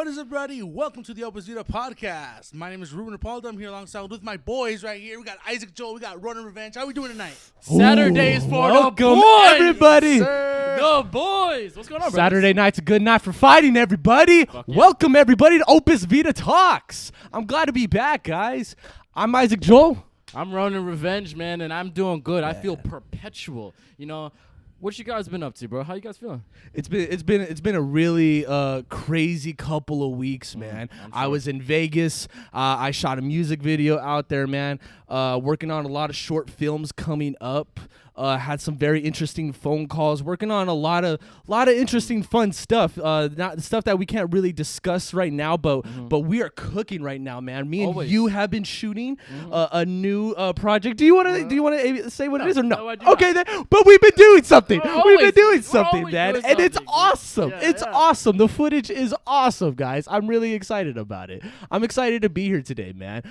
What is up, buddy? Welcome to the Opus Vita podcast. My name is Ruben Rapaldo. I'm here alongside with my boys right here. We got Isaac Joel. We got Ronan Revenge. How are we doing tonight? Saturdays for welcome, the boys, everybody. The boys. What's going on, Saturday night's a good night for fighting, everybody. Fuck yeah. Welcome, everybody, to Opus Vita Talks. I'm glad to be back, guys. I'm Isaac Joel. I'm Ronan Revenge, man, and I'm doing good. I feel perpetual. You know, what you guys been up to, bro? How you guys feeling? It's been a really crazy couple of weeks, man. I was in Vegas. I shot a music video out there, man. Working on a lot of short films coming up. Had some very interesting phone calls. Working on a lot of interesting, fun stuff. Not stuff that we can't really discuss right now, but we are cooking right now, man. Me and you have been shooting a new project. Do you want to say what it is or no? No, I do okay, not. then. But we've been doing something. We've been doing We're something, always man, doing and it's something, dude. awesome. Yeah, It's yeah. awesome. The footage is awesome, guys. I'm really excited about it. I'm excited to be here today, man.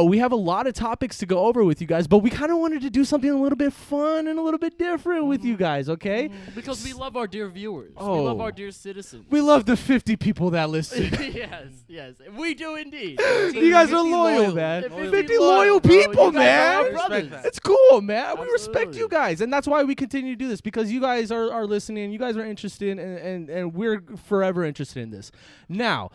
We have a lot of topics to go over with you guys, but we kind of wanted to do something a little bit fun and a little bit different with you guys, okay? Because we love our dear viewers. We Oh. love our dear citizens. We love the 50 people that listen. yes, we do indeed. You guys are 50 loyal, man. Loyal. 50 loyal bro. people, You guys are man. our Respect brothers. that. It's cool, man. We respect Absolutely. you guys, and that's why we continue to do this, because you guys are listening, you guys are interested, and we're forever interested in this. Now,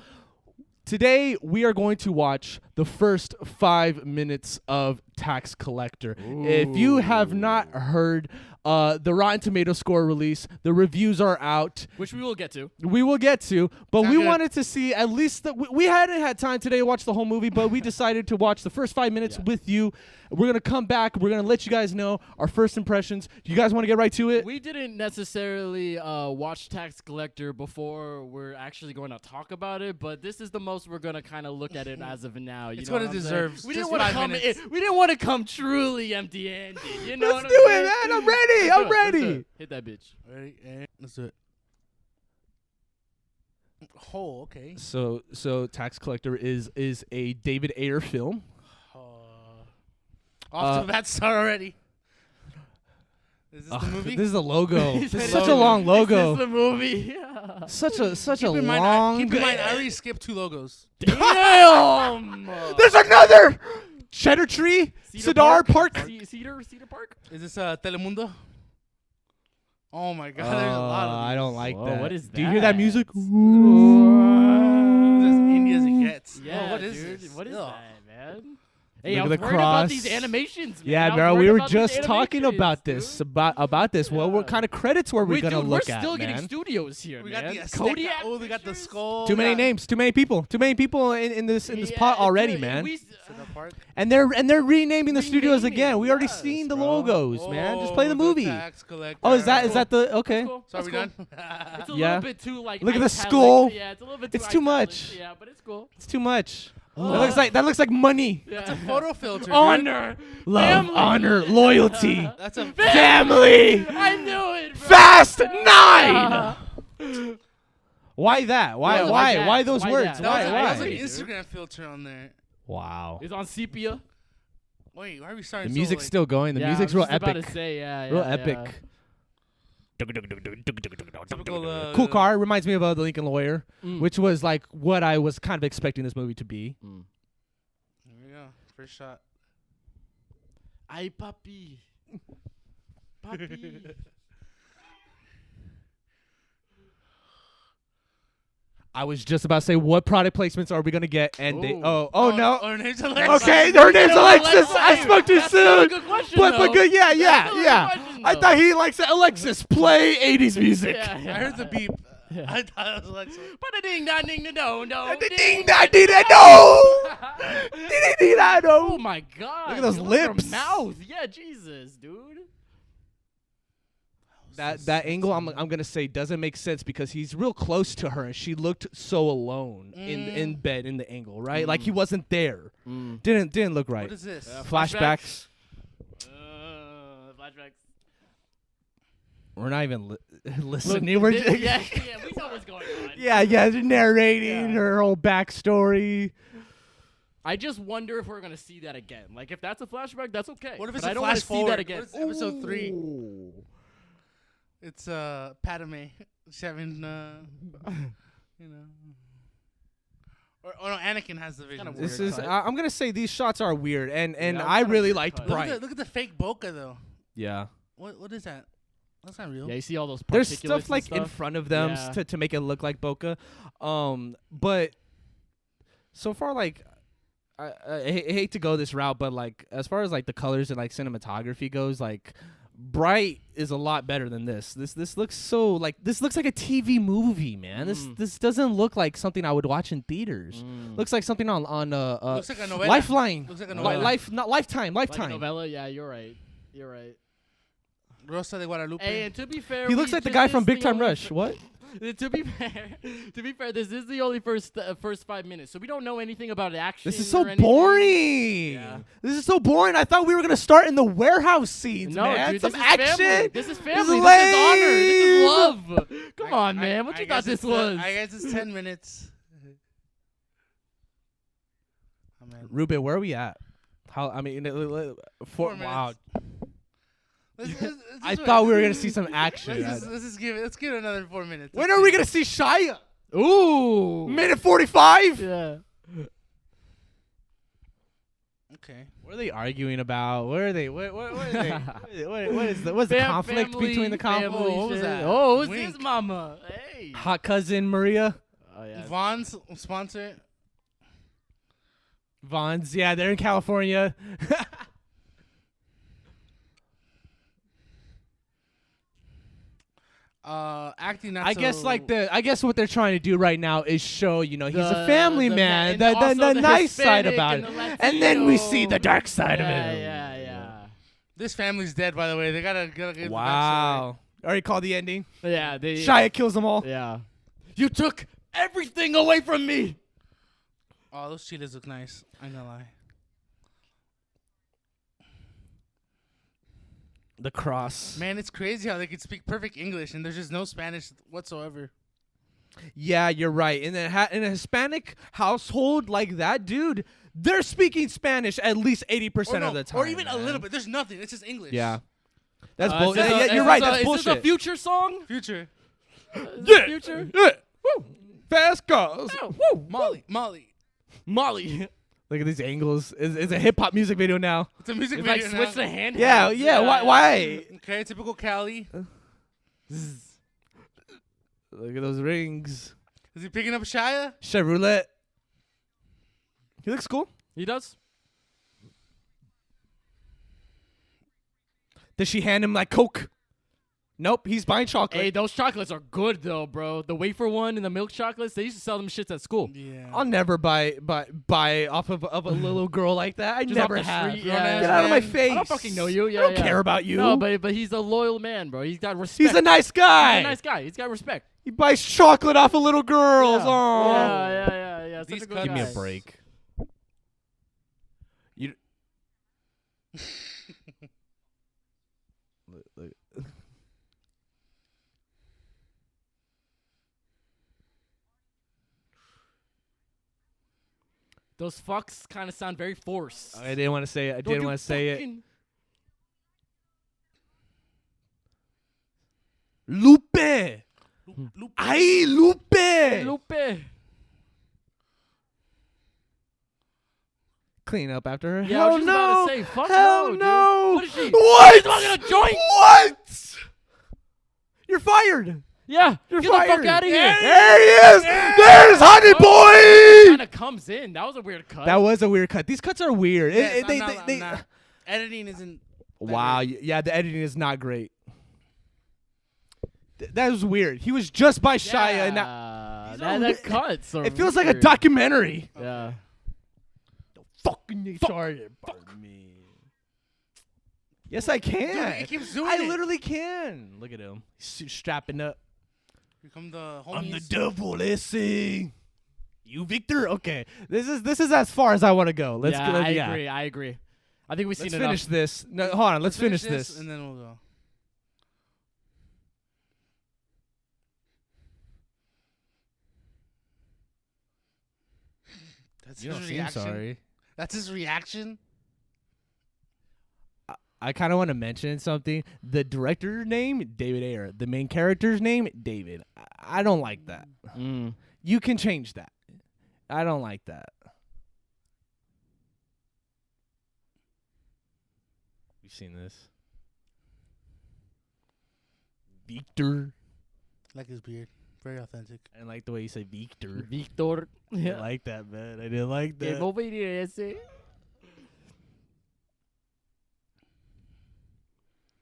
today we are going to watch the first 5 minutes of Tax Collector. If you have not heard the Rotten Tomato score release, the reviews are out. Which we will get to. We will get to, but Not we good. wanted to see at least we hadn't had time today to watch the whole movie, but we decided to watch the first 5 minutes with you. We're gonna come back. We're gonna let you guys know our first impressions. Do you guys want to get right to it? We didn't necessarily watch Tax Collector before we're actually going to talk about it, but this is the most we're going to kind of look at it as of now. You It's know what it I'm saying? deserves. We Just didn't want to 5 come. minutes. We didn't want to come truly empty-handed. You know Let's what do I'm it, saying? man. I'm ready. Let's I'm do it. Let's do ready. it. Hit that bitch. Ready? And let's do it. Oh, okay. So Tax Collector is a David Ayer film. Off to a bad start already. Is this the movie? This is the logo. He This said is it. such a long Is logo. this the movie? Yeah. Such a keep in mind, long. keep in mind, I already skipped 2 logos. Damn. There's another Cheddar Tree, Cedar Cedar Park. Cedar Park. Is this Telemundo? Oh my God, there's a lot of I don't like Whoa, that. what is Do you hear that that? music? This is as indie as it gets. Yeah, Oh, what is dude. this? What is Ugh. that, man? Hey, Look I at was the worried about these cross. animations, man. Yeah, I was bro. worried We were about these just talking animations, about this. dude. About this. Well, what Yeah. kind of credits were we Wait, gonna dude, look we're at, still getting man? studios here, We man. got the Azteca. Kodiak Oh, they got the Pictures? skull. Too many Yeah. names. Too many people. Too many people in this Yeah, pot already, dude, man. we- Cedar Park. And they're renaming the studios Renaming, again. We already yes, seen the bro. logos, man. Just play the movie. Tax Collector. Oh, is that Cool. the okay? Cool. So are That's we cool. done? It's a Yeah. little bit too like. Look at the italic. skull. Yeah, it's a little bit too. It's too italic. much. Yeah, but it's cool. It's too much. Oh. That looks like money. Yeah. That's a photo filter. dude. Honor, Love, family. honor, loyalty, That's a family. I knew it. Bro. Fast 9. Why that? Why Why why that? why those Why words? that? that Why was, Why? that was why? an Dude. Instagram filter on there. Wow. It's on sepia. Wait, why are we starting? The so, music's like, still going. The Yeah, music's I was real just about epic. to say, yeah, Real yeah, epic. yeah. typical. Cool car. Reminds me of the Lincoln Lawyer, Mm. which was like what I was kind of expecting this movie to be. Mm. Here we go. First shot. Ay, papi. Papi. I was just about to say, what product placements are we gonna get? And they, Ooh. oh no. Her name's Alexa. Okay, her name's Alexis. I Alexis. spoke too That's still a soon. good question, But though. good, yeah. That's still a good question, I though. thought he likes Alexis. Play 80s music. Yeah, I yeah. heard the beep. I thought it was Alexa. But a ding da ding da dong dong. Ding da ding da no. Ding ding da Oh no. my God! Look at those Look at her lips. mouth. Yeah, Jesus, dude. That angle, I'm gonna say, doesn't make sense because he's real close to her and she looked so alone in bed in the angle, right? Like he wasn't there. Didn't look right. What is this? Flashbacks. Flashbacks. We're not even listening. We're just, yeah, we know what's going on. yeah, they're narrating her whole backstory. I just wonder if we're gonna see that again. Like, if that's a flashback, that's okay. What if it's but a I don't wanna flash see forward? that again. What is episode 3? Ooh. It's Padme. She's having you know. Or no, Anakin has the vision. Kinda This weird is. cut. I'm gonna say these shots are weird, and Yeah, I kinda really weird liked cut. Bright. Look at the fake bokeh though. Yeah. What is that? That's not real. Yeah, you see all those particulates There's stuff and like in stuff. front of them Yeah. to make it look like bokeh. But so far, like, I hate to go this route, but like as far as like the colors and like cinematography goes, like Bright is a lot better than this. This looks so like this looks like a TV movie, man. This doesn't look like something I would watch in theaters. Looks like something on Looks like a novela. Lifeline. Looks like a Li- novela. not Lifetime. Like a Lifetime. novella. Yeah, you're right. You're right. Rosa de Guadalupe. Hey, and to be fair, He looks we like the just- guy this from is Big the Time only Rush. What? To be fair, this is the only first 5 minutes, so we don't know anything about the action. This is so or anything. boring. Yeah. This is so boring. I thought we were gonna start in the warehouse scenes, No, man. dude, Some this is action. family. This is family. This is lame. honor. This is love. Come on, man. What I you thought guess this it's, was? I guess it's 10 minutes. Oh, man. Ruben, where are we at? How? I mean, 4 wow. minutes. Let's I wait. thought we were gonna see some action. Let's give it another 4 minutes. When are we gonna see Shia? Ooh. Minute 45. Yeah. Okay. What are they arguing about? Where are they? What are they? What's the conflict between the conflict? family What was shit. that? Oh, who's Wink. this mama? Hey. Hot cousin Maria. Oh yeah. Vaughn's sponsor. Vaughn's. Yeah, they're in California. Acting not I so. guess what they're trying to do right now is show, he's a The- family the man, ma- and also the the nice side Hispanic about and it, the and then we see Latino. the dark side of Yeah, it. yeah. This family's dead, by the way. They gotta get the backstory. Wow. Already called the ending. Yeah, they. Shia kills them all. Yeah. You took everything away from me. Oh, those cheetahs look nice. I ain't gonna lie. The cross. Man, it's crazy how they could speak perfect English and there's just no Spanish whatsoever. Yeah, you're right. In a Hispanic household like that, dude, they're speaking Spanish at least 80% of the time. Or even a man. little bit. There's nothing. It's just English. Yeah. That's Is bullshit. this Yeah, a- you're is right. this a- That's is bullshit. this a Future song? Future. Is this Future? Yeah. Woo. Fast cars. Oh, woo. Molly. Molly. Look at these angles. It's a hip hop music video now. It's a music If video I switch now. the hand. Yeah. Why? Okay, typical Cali. Look at those rings. Is he picking up Shia? Chevrolet. He looks cool. He does. Does she hand him like Coke? Nope, he's buying chocolate. Hey, those chocolates are good though, bro. The wafer one and the milk chocolates, they used to sell them shits at school. Yeah. I'll never buy off of a little girl like that. I Just never off the have. street, Get yeah. out of my Man, face. I don't fucking know you. Yeah, I don't yeah. care about you. No, but he's a loyal man, bro. He's got respect. He's a nice guy. He's a nice guy. He's got respect. He buys chocolate off of little girls. Yeah. Aw. Yeah. Such These a good cookies. Give me a guy. break. You. Look. Those fucks kind of sound very forced. I didn't want to say it. I Don't didn't you want to say it. fucking- Lupe. Lupe. Ay, Lupe. Lupe. Clean up after her. Yeah, I Hell was just no. about to say, fuck Hell no, dude. no. What is she? What? She's smoking a joint? What? You're fired. Yeah, You're get fired. the fuck out of here. There he is. There's Honey Boy. Kind of comes in. That was a weird cut. That was a weird cut. These cuts are weird. Yes, They- I'm they- not. Editing isn't. Wow. Yeah, the editing is not great. That was weird. He was just by Shia, and now Yeah, These are that cuts. Are it feels like a weird. documentary. Yeah. Fucking retarded. Fuck me. Yes, I can. Dude, he keeps doing I it. literally can. Look at him. He's strapping up. Here come the homies. I'm the devil. Let's see. You, Victor? Okay. This is as far as I want to go. Let's yeah, go. I agree. I think we've seen Let's enough. finish this. No, hold on. Let's finish this. and then we'll go. That's You his don't seem reaction. sorry. That's his reaction. I kind of want to mention something. The director's name, David Ayer. The main character's name, David. I don't like that. Mm. You can change that. I don't like that. You've seen this. Victor. Like his beard. Very authentic. I didn't like the way you say Victor. Victor. I didn't like that, man. I didn't like that. Over here, ese.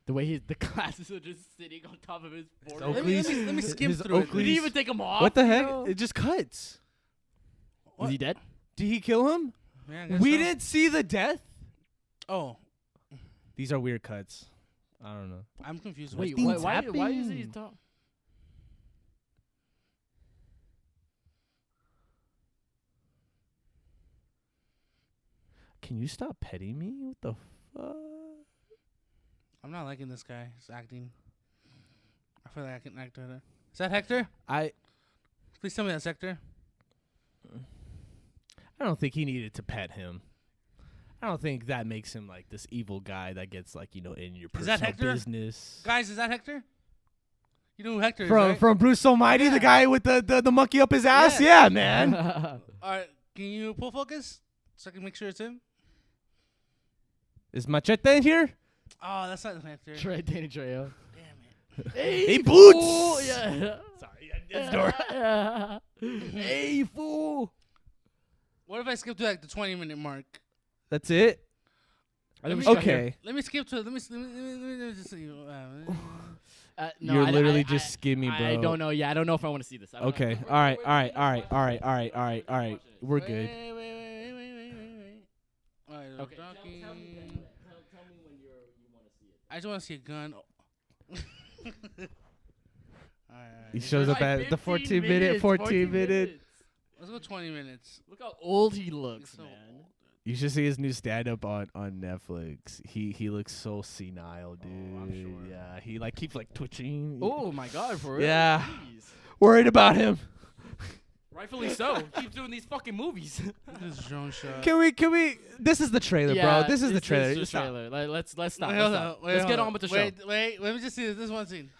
The way the glasses are just sitting on top of his forehead. Let me skim through it. Did he even take them off? What the heck? Yo? It just cuts. Is he dead? Did he kill him? Yeah, I guess We so. didn't see the death. Oh, These are weird cuts. I don't know. I'm confused. Wait, Things why is happen. he talking? Can you stop petting me? What the fuck? I'm not liking this guy. His acting. I feel like I can act better. Is that Hector? Please tell me that's Hector. I don't think he needed to pet him. I don't think that makes him like this evil guy that gets like, in your Is that personal Hector? business. Guys, is that Hector? You know who Hector is, From right? from Bruce Almighty, Yeah. the guy with the monkey up his ass? Yeah. Yeah, man. All right, can you pull focus so I can make sure it's him? Is Machete in here? Oh, that's not Hector. Danny Trejo. Damn it. Hey, Boots! Oh, yeah. Sorry, that's door. Hey, fool. What if I skip to like the 20-minute mark? That's it? Okay. Let me skip to it. Let me just see. No, You're I- literally I- just skimming, bro. I don't know. Yeah, I don't know if I want to see this. I don't Okay. know. All right. We're good. Wait. All right, Okay. talking. Tell me when you want to see it. I just want to see a gun. All right. He shows up at the 14 minutes. Let's go 20 minutes. Look how old he looks, He's so man. old. You should see his new stand-up on Netflix. He looks so senile, dude. I'm sure. Yeah, he like keeps like twitching. Oh my God, for real? Yeah. Jeez. Worried about him. Rightfully so. Keep doing these fucking movies. This drone shot. Can we? This is the trailer, bro. This is the trailer. This is the Stop. trailer. Let's stop. Wait, Let's hold stop. on, wait, Let's hold get on with the show. Wait. Let me just see this. This one scene.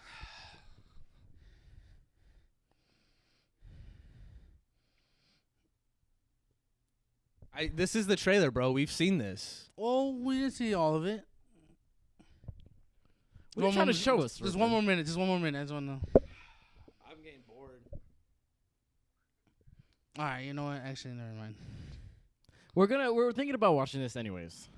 This is the trailer, bro. We've seen this. Well, we didn't see all of it. What are you trying to show us? Just one more minute. Just one more minute. I just want to know. I'm getting bored. All right. You know what? Actually, never mind. We're thinking about watching this anyways.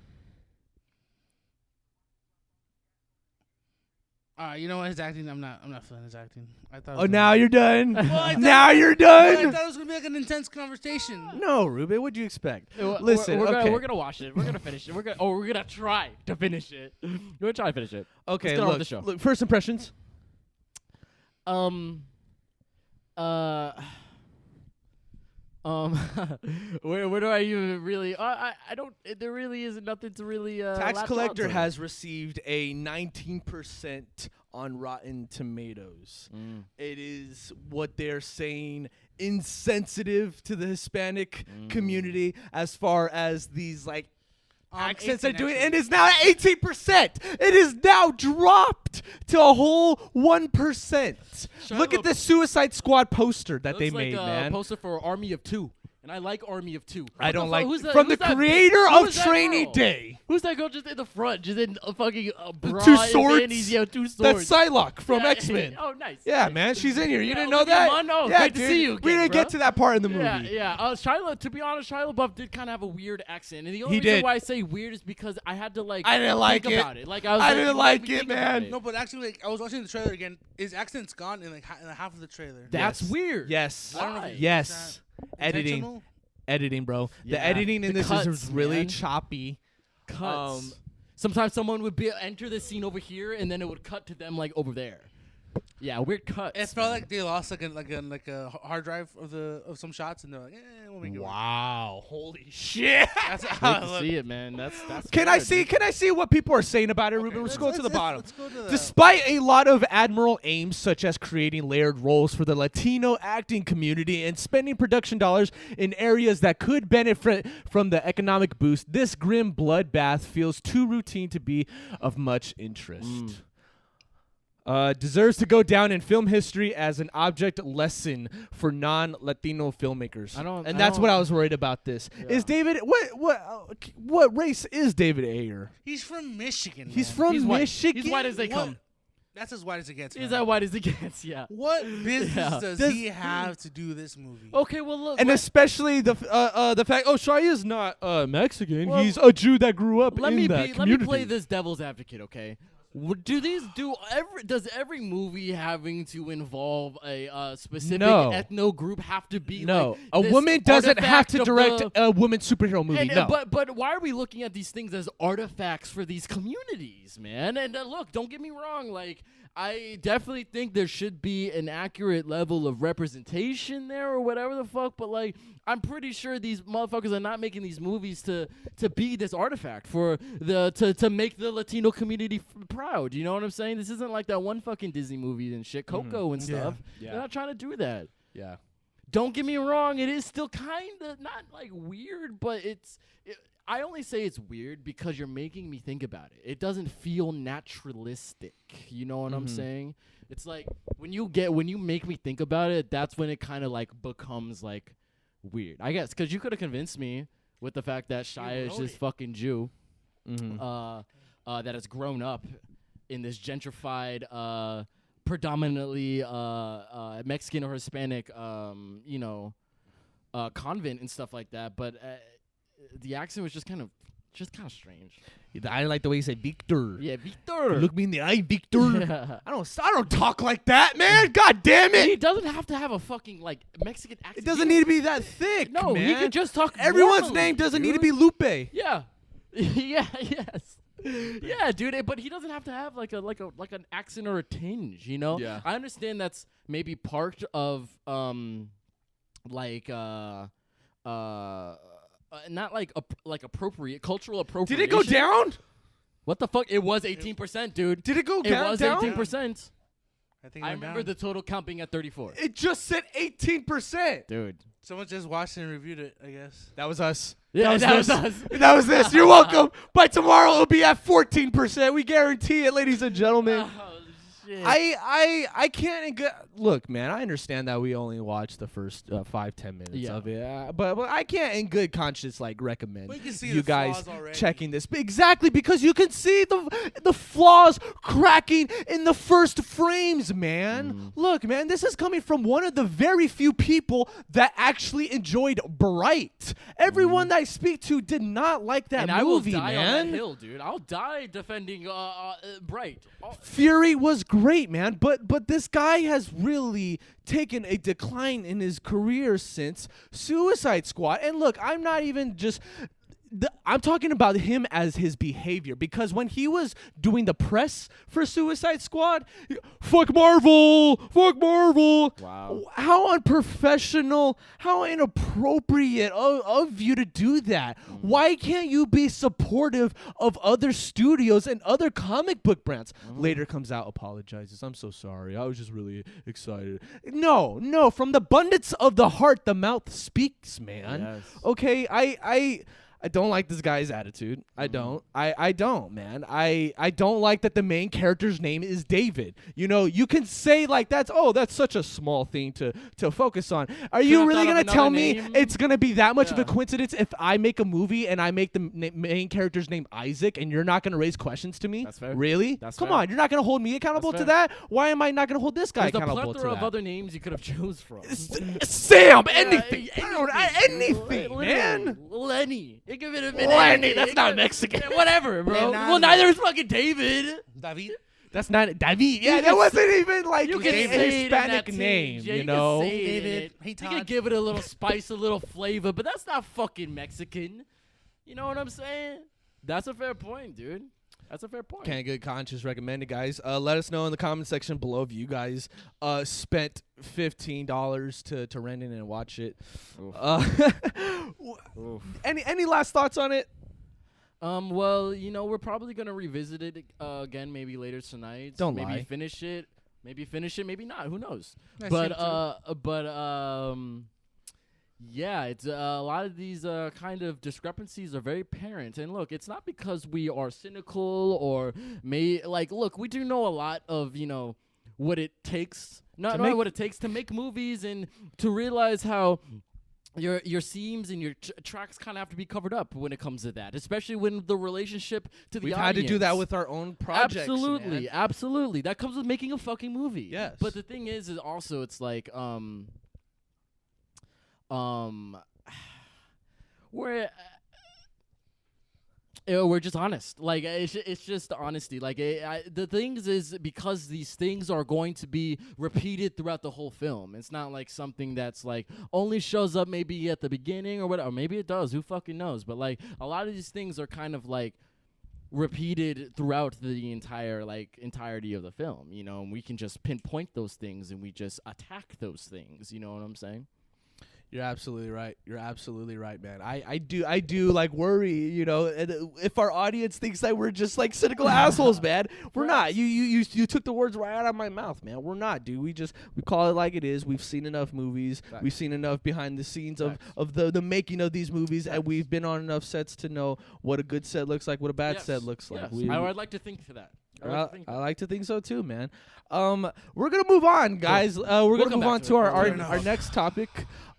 All right. You know what? His acting. I'm not feeling his acting. I thought. it Oh, was now you're done. I thought- Now you're I done. thought it was gonna be like an intense conversation. No, Ruben. What'd you expect? We're Listen, okay. we're gonna watch it. We're gonna finish it. We're gonna try to finish it. We're gonna try to finish it. Okay, Let's get on look, with the show. look. First impressions. Where do I even really? I don't. There really is nothing to really. Tax latch Collector onto. has received a 19% on Rotten Tomatoes. It is what they're saying insensitive to the Hispanic community as far as these like accents are 18 doing, actually. and it's now at 18%. It is now dropped to a whole 1%. Look at the Suicide Squad poster that they Looks made, like a man. poster for Army of Two, and I like Army of Two. I What the don't fuck? like Who's that- from the who's that creator bitch? Who of is that Training girl? Day. Who's that girl just in the front? Just in a fucking bra Two and swords? panties? Yeah, two swords. That's Psylocke from Yeah, X-Men. Oh, nice. Yeah, nice. man, she's in here. You Yeah, didn't know Olivia that? Munn? Oh, yeah, great to dude. see you We again, didn't bro. get to that part in the movie. Yeah. Shia, to be honest, Shia LaBeouf did kind of have a weird accent, and the only He reason did. why I say weird is because I had to like. I didn't like think it. about it. Like I was. I like, didn't you made like me it, think about man. it. No, but actually, like I was watching the trailer again. His accent's gone in like half of the trailer. That's Yes. weird. Yes. I don't know Why? if Yes. Editing. intentional. Editing, bro. Yeah. The editing in The this cuts, is really man. choppy. Cuts. Sometimes someone would enter the scene over here, and then it would cut to them like over there. Yeah, weird cuts. It felt like they lost like a hard drive of some shots, and they're like, we'll make it work. Wow. Holy shit. That's how Good it to looked. see it, man. That's. Can I see? Can I see what people are saying about it, Ruben? Okay, Let's go to the bottom. Let's go to the. Despite a lot of admirable aims, such as creating layered roles for the Latino acting community and spending production dollars in areas that could benefit from the economic boost, this grim bloodbath feels too routine to be of much interest. Deserves to go down in film history as an object lesson for non-Latino filmmakers. That's what I was worried about. This is David. What race is David Ayer? He's from Michigan. He's from Michigan. He's white as they come. That's as white as it gets. He's as white as it gets. Yeah. What business does he have to do this movie? Okay, well look, and especially the fact. Oh, Shia is not Mexican. Well, he's a Jew that grew up in that community. Let me play this devil's advocate. Okay. Does every movie having to involve a specific ethno group have to be like a woman doesn't have to direct a woman superhero movie? But why are we looking at these things as artifacts for these communities, man? And look, don't get me wrong, like I definitely think there should be an accurate level of representation there or whatever the fuck, but like I'm pretty sure these motherfuckers are not making these movies to be this artifact for to make the Latino community proud. You know what I'm saying? This isn't like that one fucking Disney movie and shit, Coco and stuff. Yeah. They're not trying to do that. Yeah. Don't get me wrong, it is still kind of not like weird, but I only say it's weird because you're making me think about it. It doesn't feel naturalistic. You know what I'm saying? It's like when you make me think about it, that's when it kind of like becomes like weird. I guess because you could have convinced me with the fact that Shia is this fucking Jew, that has grown up in this gentrified, predominantly Mexican or Hispanic, convent and stuff like that. But the accent was just kind of strange. I like the way you say Victor. Yeah, Victor. Look me in the eye, Victor. I don't talk like that, man. God damn it. He doesn't have to have a fucking like Mexican accent. It doesn't need to be that thick. No, man. he can just talk. Everyone's normally, name doesn't dude. need to be Lupe. Yeah. Yeah. Yes. Yeah, dude. But he doesn't have to have like an accent or a tinge. You know. Yeah. I understand that's maybe part of not like appropriate cultural appropriation. Did it go down? What the fuck? It was 18%, dude. Did it go down? It was 18%. I remember the total count being at 34. It just said 18%. Dude. Someone just watched it and reviewed it, I guess. That was us. Yeah, that was us. That was this. You're welcome. By tomorrow, it'll be at 14%. We guarantee it, ladies and gentlemen. Oh, shit. I can't look, man. I understand that we only watched the first 5-10 minutes of it, but I can't, in good conscience, like recommend you guys checking this. Exactly, because you can see the flaws cracking in the first frames, man. Look, man, this is coming from one of the very few people that actually enjoyed Bright. Everyone that I speak to did not like that movie, man. I will die man. on that hill, dude. I'll die defending Bright. Fury was great, man, but this guy has really taken a decline in his career since Suicide Squad. And look, I'm not even just I'm talking about him as his behavior, because when he was doing the press for Suicide Squad, fuck Marvel. Wow. How unprofessional, how inappropriate of you to do that. Why can't you be supportive of other studios and other comic book brands? Later comes out, apologizes. I'm so sorry. I was just really excited. No. From the abundance of the heart, the mouth speaks, man. Yes. Okay, I don't like this guy's attitude. I don't. I don't, man. I don't like that the main character's name is David. You know, you can say like that's such a small thing to focus on. Are you really going to tell me it's going to be that much of a coincidence if I make a movie and I make the main character's name Isaac and you're not going to raise questions to me? That's fair. Really? Come on. You're not going to hold me accountable to that? Why am I not going to hold this guy accountable to that? There's a plethora of other names you could have chose from. Sam, anything. Anything, man. Lenny. Give it a minute. Lenny, that's not Mexican. Whatever, bro. Well, neither is fucking David. David. That's not David. Yeah, that wasn't even like you can a Hispanic name, yeah, you know? David. Hey, Todd. You can give it a little spice, a little flavor, but that's not fucking Mexican. You know what I'm saying? That's a fair point, dude. That's a fair point. Can't good conscious recommended, guys. Let us know in the comment section below if you guys spent $15 to rent it and watch it. Any last thoughts on it? Well, you know, we're probably gonna revisit it again, maybe later tonight. Don't maybe lie. Finish it, maybe not. Who knows? I Yeah, it's a lot of these kind of discrepancies are very apparent. And look, it's not because we are cynical or look, we do know a lot of, what it takes, not what it takes to make movies and to realize how your seams and your tracks kind of have to be covered up when it comes to that, especially when the relationship to the We've audience. had to do that with our own projects. Absolutely, man. absolutely. That comes with making a fucking movie. Yes. But the thing is also it's like we're just honest. Like it's just honesty. Like the things is because these things are going to be repeated throughout the whole film. It's not like something that's like only shows up maybe at the beginning or whatever. Or maybe it does. Who fucking knows? But like a lot of these things are kind of like repeated throughout the entirety of the film. And we can just pinpoint those things and we just attack those things. You know what I'm saying? You're absolutely right. You're absolutely right, man. I do like worry, if our audience thinks that we're just like cynical assholes, man. We're not. You took the words right out of my mouth, man. We're not, dude. We call it like it is. We've seen enough movies. Facts. We've seen enough behind the scenes of the making of these movies, and we've been on enough sets to know what a good set looks like, what a bad set looks like. I'd like to think to that. I like to think so too, man. We're gonna move on, guys. We're gonna move on to our next topic.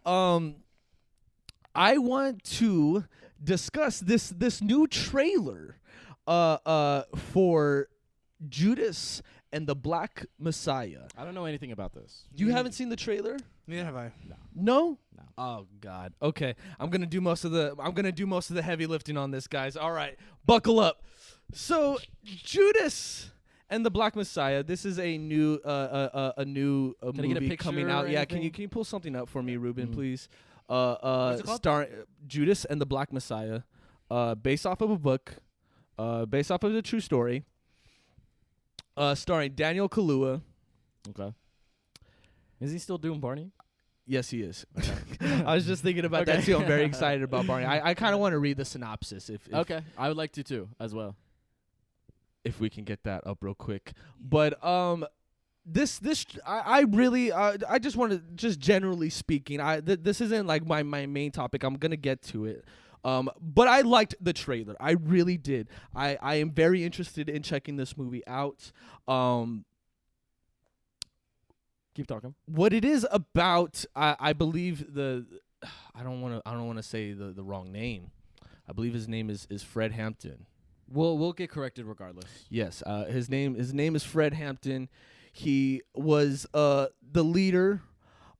I want to discuss this new trailer for Judas and the Black Messiah. I don't know anything about this. You haven't seen the trailer? Neither have I. No? No. Oh God. Okay. I'm gonna do most of the heavy lifting on this, guys. All right. Buckle up. So Judas and the Black Messiah. This is a new movie coming out. Yeah, can you pull something up for me, Ruben, please? Starring Judas and the Black Messiah, based off of a book, based off of a true story. Starring Daniel Kaluuya. Okay. Is he still doing Barney? Yes, he is. Okay. I was just thinking about that too. I'm very excited about Barney. I kind of want to read the synopsis. If okay, I would like to too, as well. If we can get that up real quick. But this I just want to, just generally speaking, this isn't like my main topic. I'm gonna get to it. But I liked the trailer. I really did. I am very interested in checking this movie out. Keep talking. What it is about, I believe I don't want to say the wrong name. I believe his name is Fred Hampton. We'll get corrected regardless. Yes, his name is Fred Hampton. He was the leader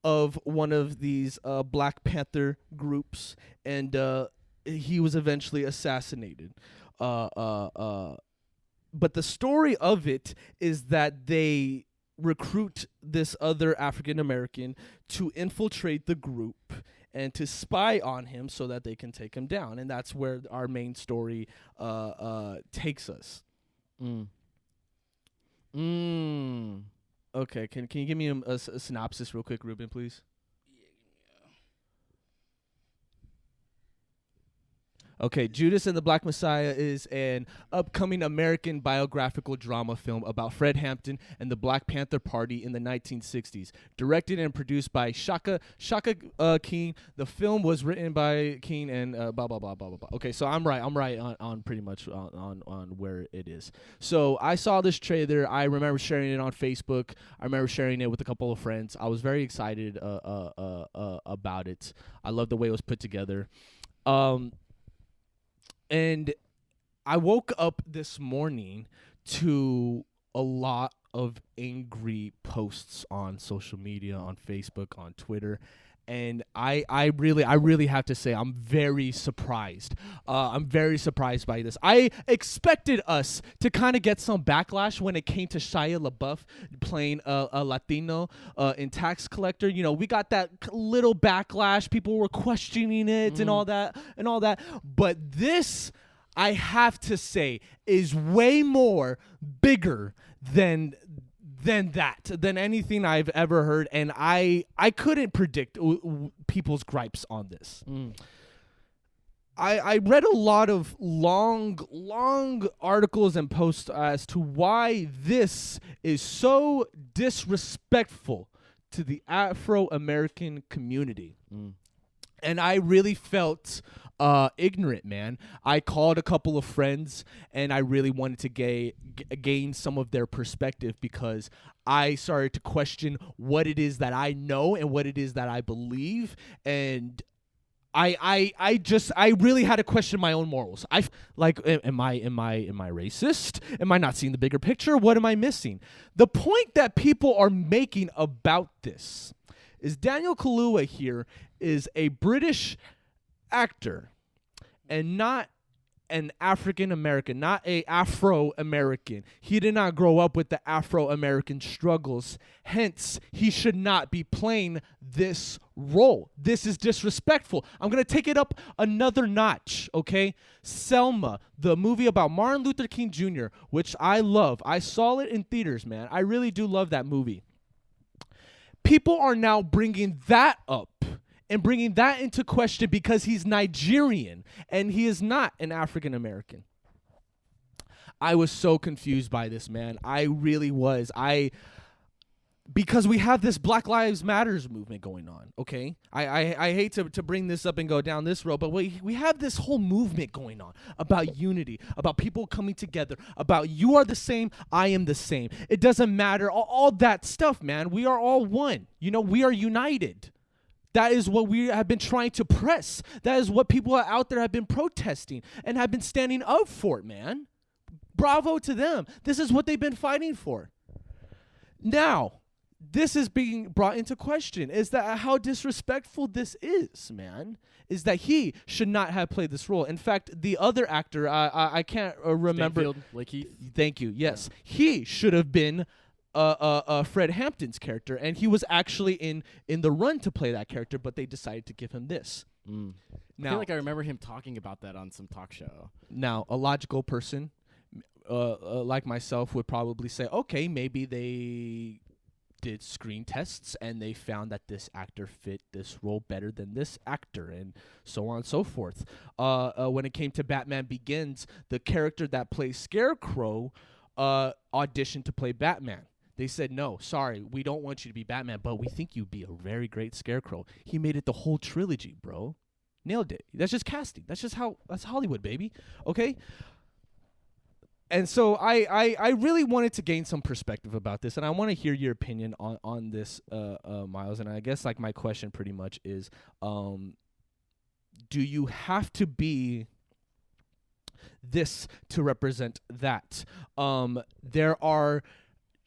of one of these Black Panther groups, and he was eventually assassinated. But the story of it is that they recruit this other African American to infiltrate the group and to spy on him so that they can take him down. And that's where our main story takes us. Okay, can you give me a synopsis real quick, Ruben, please? Okay, Judas and the Black Messiah is an upcoming American biographical drama film about Fred Hampton and the Black Panther Party in the 1960s. Directed and produced by Shaka King. The film was written by King and blah, blah, blah, blah, blah, blah. Okay, so I'm right on pretty much on where it is. So I saw this trailer. I remember sharing it on Facebook. I remember sharing it with a couple of friends. I was very excited about it. I love the way it was put together. And I woke up this morning to a lot of angry posts on social media, on Facebook, on Twitter. And I really have to say I'm very surprised. I'm very surprised by this. I expected us to kind of get some backlash when it came to Shia LaBeouf playing a Latino in Tax Collector. You know, we got that little backlash. People were questioning it and all that. But this, I have to say, is way more bigger than anything I've ever heard, and I couldn't predict people's gripes on this. I read a lot of long articles and posts as to why this is so disrespectful to the Afro-American community. And I really felt ignorant, man. I called a couple of friends, and I really wanted to gain some of their perspective, because I started to question what it is that I know and what it is that I believe. And I really had to question my own morals. Am I racist? Am I not seeing the bigger picture? What am I missing? The point that people are making about this is Daniel Kaluuya here is a British actor and not an African American, not a Afro-American. He did not grow up with the Afro-American struggles. Hence, he should not be playing this role. This is disrespectful. I'm going to take it up another notch, okay? Selma, the movie about Martin Luther King Jr., which I love. I saw it in theaters, man. I really do love that movie. People are now bringing that up and bringing that into question because he's Nigerian and he is not an African American. I was so confused by this, man. I really was. Because we have this Black Lives Matters movement going on, okay? I hate to bring this up and go down this road, but we have this whole movement going on about unity, about people coming together, about you are the same, I am the same. It doesn't matter, all that stuff, man. We are all one. You know, we are united. That is what we have been trying to press. That is what people out there have been protesting and have been standing up for, man. Bravo to them. This is what they've been fighting for. Now, this is being brought into question. Is that how disrespectful this is, man? Is that he should not have played this role. In fact, the other actor, I can't remember. Stanfield, Lakeith. Thank you. Yes. Yeah. He should have been Fred Hampton's character, and he was actually in the run to play that character, but they decided to give him this. Now, I feel like I remember him talking about that on some talk show. Now, a logical person like myself would probably say, okay, maybe they did screen tests and they found that this actor fit this role better than this actor, and so on and so forth. When it came to Batman Begins, the character that plays Scarecrow auditioned to play Batman. They said, no, sorry, we don't want you to be Batman, but we think you'd be a very great Scarecrow. He made it the whole trilogy, bro. Nailed it. That's just casting. That's Hollywood, baby. Okay? And so I really wanted to gain some perspective about this, and I want to hear your opinion on this, Miles. And I guess like my question pretty much is, do you have to be this to represent that? There are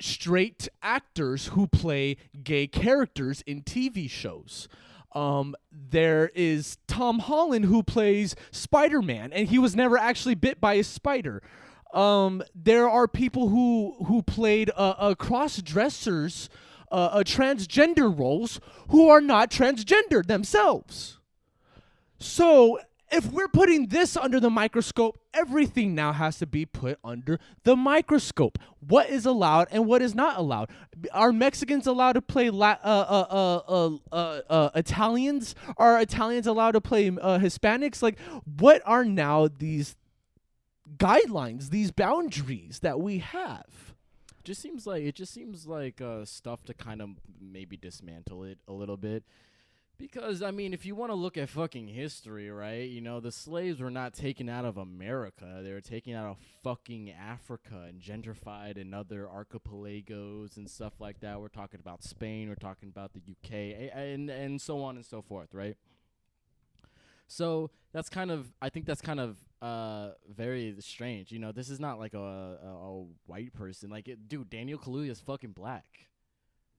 straight actors who play gay characters in TV shows. There is Tom Holland who plays Spider-Man, and he was never actually bit by a spider. There are people who played cross-dressers, transgender roles who are not transgender themselves. So if we're putting this under the microscope, everything now has to be put under the microscope. What is allowed and what is not allowed? Are Mexicans allowed to play Italians? Are Italians allowed to play Hispanics? Like, what are now these guidelines, these boundaries that we have? It just seems like stuff to kind of maybe dismantle it a little bit. Because, I mean, if you want to look at fucking history, right, you know, the slaves were not taken out of America. They were taken out of fucking Africa and gentrified in other archipelagos and stuff like that. We're talking about Spain. We're talking about the UK and so on and so forth, right? So I think that's kind of very strange. You know, this is not like a white person. Like, dude, Daniel Kaluuya is fucking black.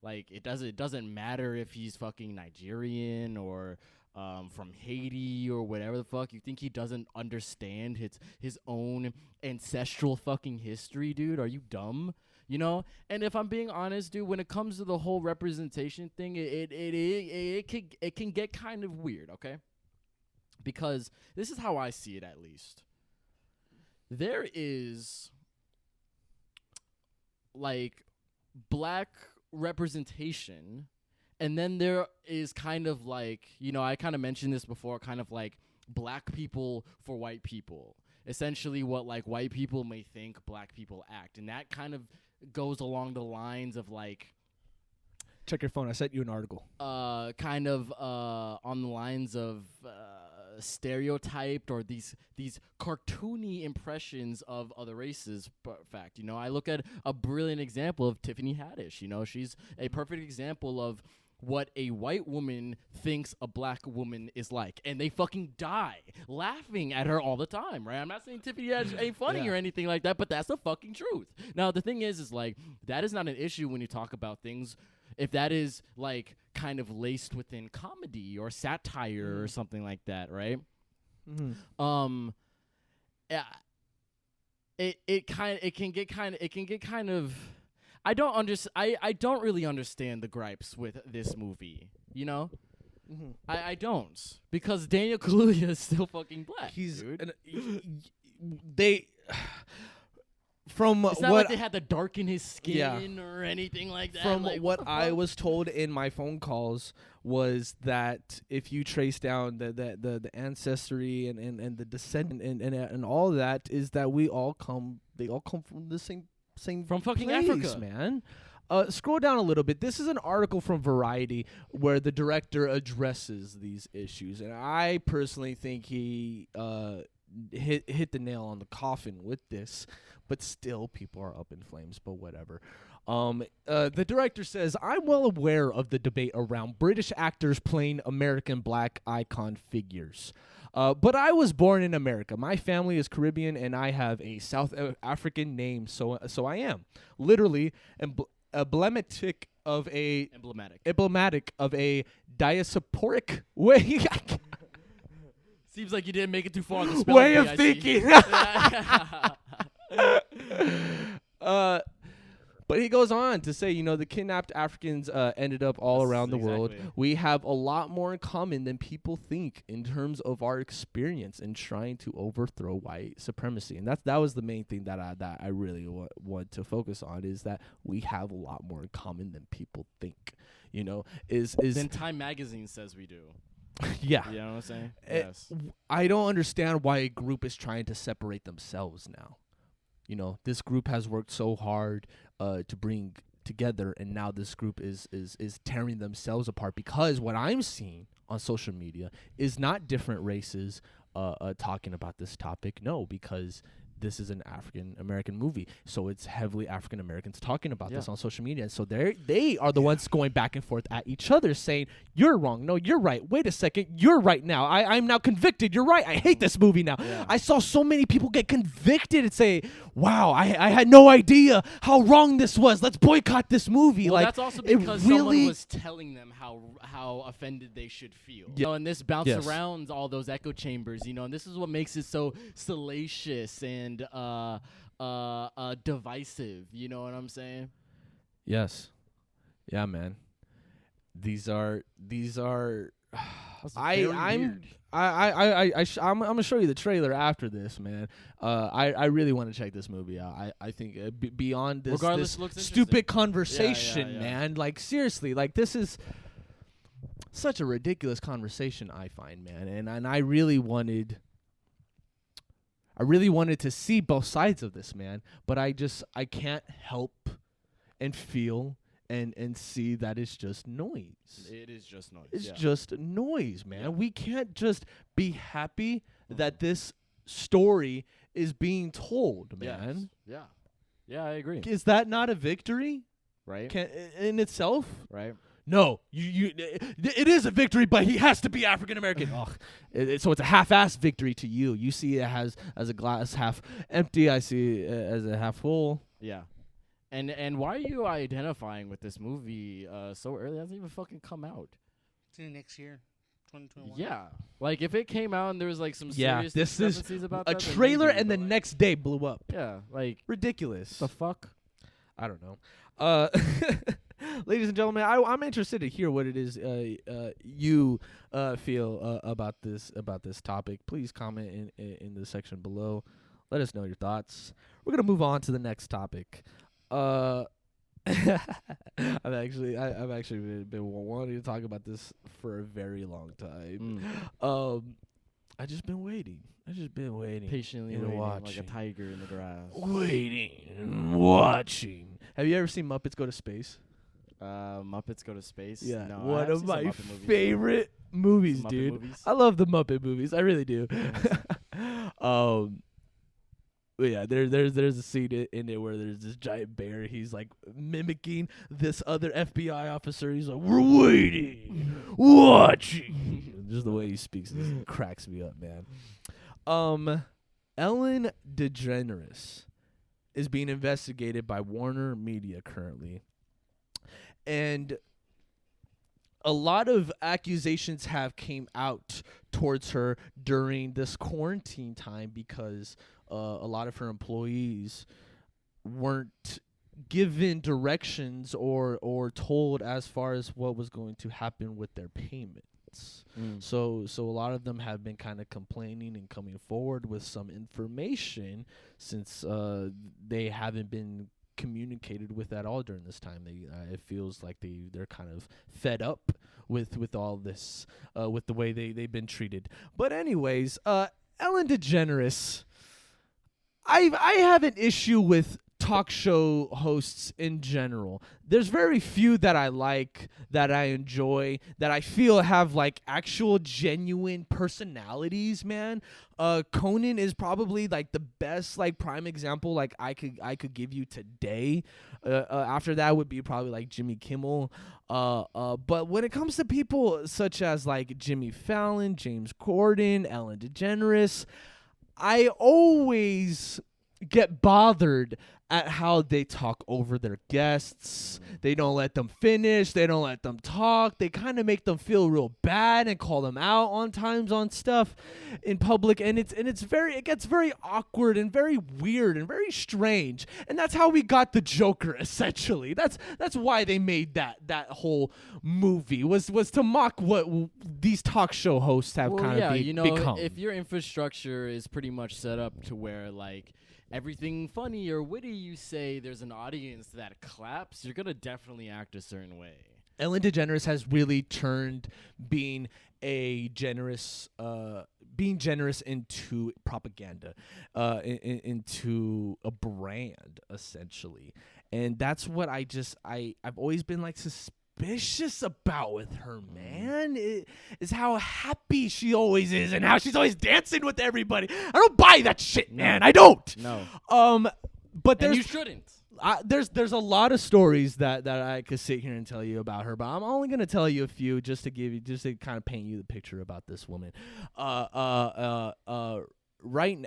Like, it doesn't matter if he's fucking Nigerian or from Haiti or whatever the fuck. You think he doesn't understand his own ancestral fucking history, dude? Are you dumb? You know? And if I'm being honest, dude, when it comes to the whole representation thing, it can get kind of weird, okay? Because this is how I see it, at least. There is, like, black representation, and then there is kind of like, you know, I kind of mentioned this before, kind of like black people for white people. Essentially what like white people may think black people act, and that kind of goes along the lines of like Check your phone. I sent you an article. Kind of on the lines of stereotyped or these cartoony impressions of other races. Fact, you know, I look at a brilliant example of Tiffany Haddish. You know, she's a perfect example of what a white woman thinks a black woman is like, and they fucking die laughing at her all the time, right? I'm not saying Tiffany Haddish ain't funny or anything like that, but that's the fucking truth. Now, the thing is like, that is not an issue when you talk about things if that is like kind of laced within comedy or satire or something like that, right? Yeah, it can get kind of I don't really understand the gripes with this movie, you know? I don't, because Daniel Kaluuya is still fucking black. Dude. From it's not what like they had to darken his skin or anything like that. From like, what I was told in my phone calls was that if you trace down the ancestry and the descent and all that, is that they all come from the same from fucking place, Africa, man. Scroll down a little bit. This is an article from Variety where the director addresses these issues, and I personally think he hit the nail on the coffin with this. But still, people are up in flames, but whatever. The director says, I'm well aware of the debate around British actors playing American black icon figures. But I was born in America. My family is Caribbean, and I have a South African name, so I am. Literally emblematic of a diasporic way. Seems like you didn't make it too far on the spelling way of thinking. But he goes on to say, you know, the kidnapped Africans ended up all around the world. We have a lot more in common than people think in terms of our experience in trying to overthrow white supremacy. And that was the main thing that I really want to focus on, is that we have a lot more in common than people think. You know, then Time Magazine says we do. Yeah. You know what I'm saying? Yes. I don't understand why a group is trying to separate themselves now. You know, this group has worked so hard to bring together, and now this group is tearing themselves apart, because what I'm seeing on social media is not different races talking about this topic. No, because this is an African American movie, so it's heavily African Americans talking about this on social media. And so they are the ones going back and forth at each other, saying, "You're wrong. No, you're right. Wait a second. You're right now. I'm now convicted. You're right. I hate this movie now." Yeah. I saw so many people get convicted and say, "Wow, I had no idea how wrong this was. Let's boycott this movie." Well, like, that's also because someone was telling them how offended they should feel. Yeah. You know, and this bounced around all those echo chambers. You know, and this is what makes it so salacious and divisive. You know what I'm saying? Yes. Yeah, man. These are I'm gonna show you the trailer after this, man. I really want to check this movie out. I think beyond this stupid conversation, man. Like, seriously, like, this is such a ridiculous conversation, I find, man. And I really wanted to see both sides of this, man. But I can't help and feel and see that it's just noise. It is just noise. It's just noise, man. Yeah. We can't just be happy that this story is being told, man. Yes. Yeah, I agree. Is that not a victory? Right. In itself? Right. No, it is a victory, but he has to be African American. So it's a half-assed victory to you. You see it as a glass half empty. I see it as a half full. Yeah. And why are you identifying with this movie so early? It hasn't even fucking come out. It's in next year, 2021. Yeah. Like, if it came out and there was, like, some serious discrepancies about that. A trailer and the next day blew up. Yeah, like. Ridiculous. The fuck? I don't know. Ladies and gentlemen, I'm interested to hear what it is you feel about this topic. Please comment in the section below. Let us know your thoughts. We're gonna move on to the next topic. I've actually been wanting to talk about this for a very long time. I just been waiting. Patiently waiting, like a tiger in the grass. Waiting and watching. Have you ever seen Muppets Go to Space? Muppets Go to Space. Yeah, No, one of my Muppet movies. favorite movies, Muppet dude. movies? I love the Muppet movies. I really do. But yeah, there's a scene in it where there's this giant bear. He's like mimicking this other FBI officer. He's like, "We're waiting, watching." Just the way he speaks just cracks me up, man. Ellen DeGeneres is being investigated by Warner Media currently, and a lot of accusations have came out towards her during this quarantine time because a lot of her employees weren't given directions or told as far as what was going to happen with their payments. So a lot of them have been kind of complaining and coming forward with some information since they haven't been communicated with at all during this time. It feels like they're kind of fed up with all this, with the way they've been treated. But anyways, Ellen DeGeneres, I have an issue with talk show hosts in general. There's very few that I like, that I enjoy, that I feel have like actual genuine personalities, man. Conan is probably like the best like prime example like I could give you today. After that would be probably like Jimmy Kimmel. But when it comes to people such as like Jimmy Fallon, James Corden, Ellen DeGeneres, I always get bothered at how they talk over their guests. They don't let them finish. They don't let them talk. They kind of make them feel real bad and call them out on times on stuff in public. And it gets very awkward and very weird and very strange. And that's how we got the Joker, essentially. That's why they made that whole movie was to mock what these talk show hosts have become. If your infrastructure is pretty much set up to where like everything funny or witty you say, there's an audience that claps, you're gonna definitely act a certain way. Ellen DeGeneres has really turned being generous into propaganda, into a brand, essentially. And that's what I've always been like suspicious about with her, man. Is how happy she always is and how she's always dancing with everybody. I don't buy that shit, man. I don't. No. But and you shouldn't. There's a lot of stories that I could sit here and tell you about her, but I'm only gonna tell you a few just to kind of paint you the picture about this woman.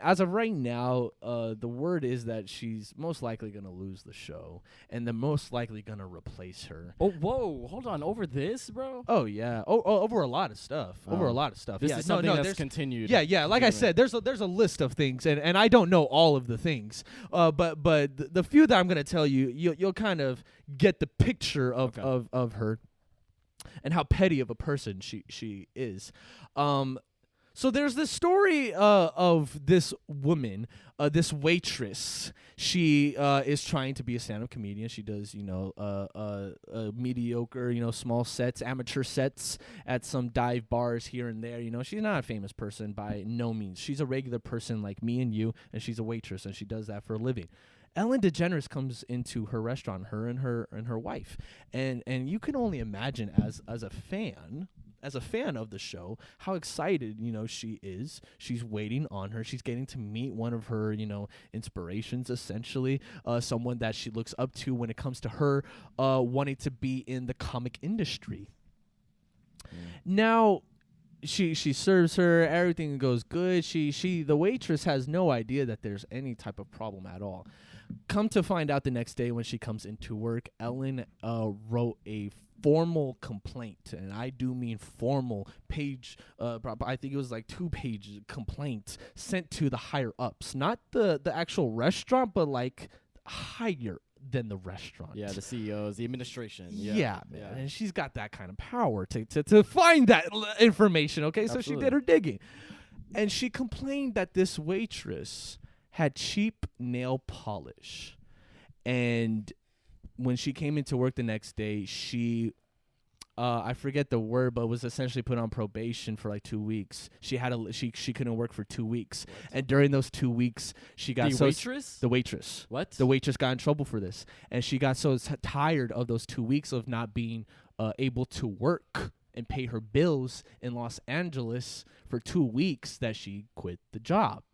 As of right now, the word is that she's most likely gonna lose the show, and they're most likely gonna replace her. Oh, whoa, hold on, over this, bro? Oh yeah, over a lot of stuff. Over a lot of stuff. This is something that's continued. Yeah. Like I said, there's a list of things, and I don't know all of the things. But the few that I'm gonna tell you, you'll kind of get the picture of her, and how petty of a person she is. So there's this story of this woman, this waitress. She is trying to be a stand-up comedian. She does, mediocre, small sets, amateur sets at some dive bars here and there. She's not a famous person by no means. She's a regular person like me and you, and she's a waitress, and she does that for a living. Ellen DeGeneres comes into her restaurant, her and her wife, and you can only imagine as a fan of the show, how excited, she is. She's waiting on her. She's getting to meet one of her, inspirations, essentially, someone that she looks up to when it comes to her wanting to be in the comic industry. Now, she serves her, everything goes good. The waitress has no idea that there's any type of problem at all. Come to find out the next day when she comes into work, Ellen wrote a formal complaint, and I do mean formal page. I think it was like 2-page complaint sent to the higher ups, not the actual restaurant, but like higher than the restaurant. Yeah, the CEOs, the administration. Yeah, man. And she's got that kind of power to find that information. Okay, Absolutely. So she did her digging, and she complained that this waitress had cheap nail polish, and when she came into work the next day, she I forget the word, but was essentially put on probation for like 2 weeks. She couldn't work for 2 weeks, and during those 2 weeks, she got The waitress. the waitress. What? The waitress got in trouble for this, and she got so tired of those 2 weeks of not being able to work and pay her bills in Los Angeles for 2 weeks that she quit the job.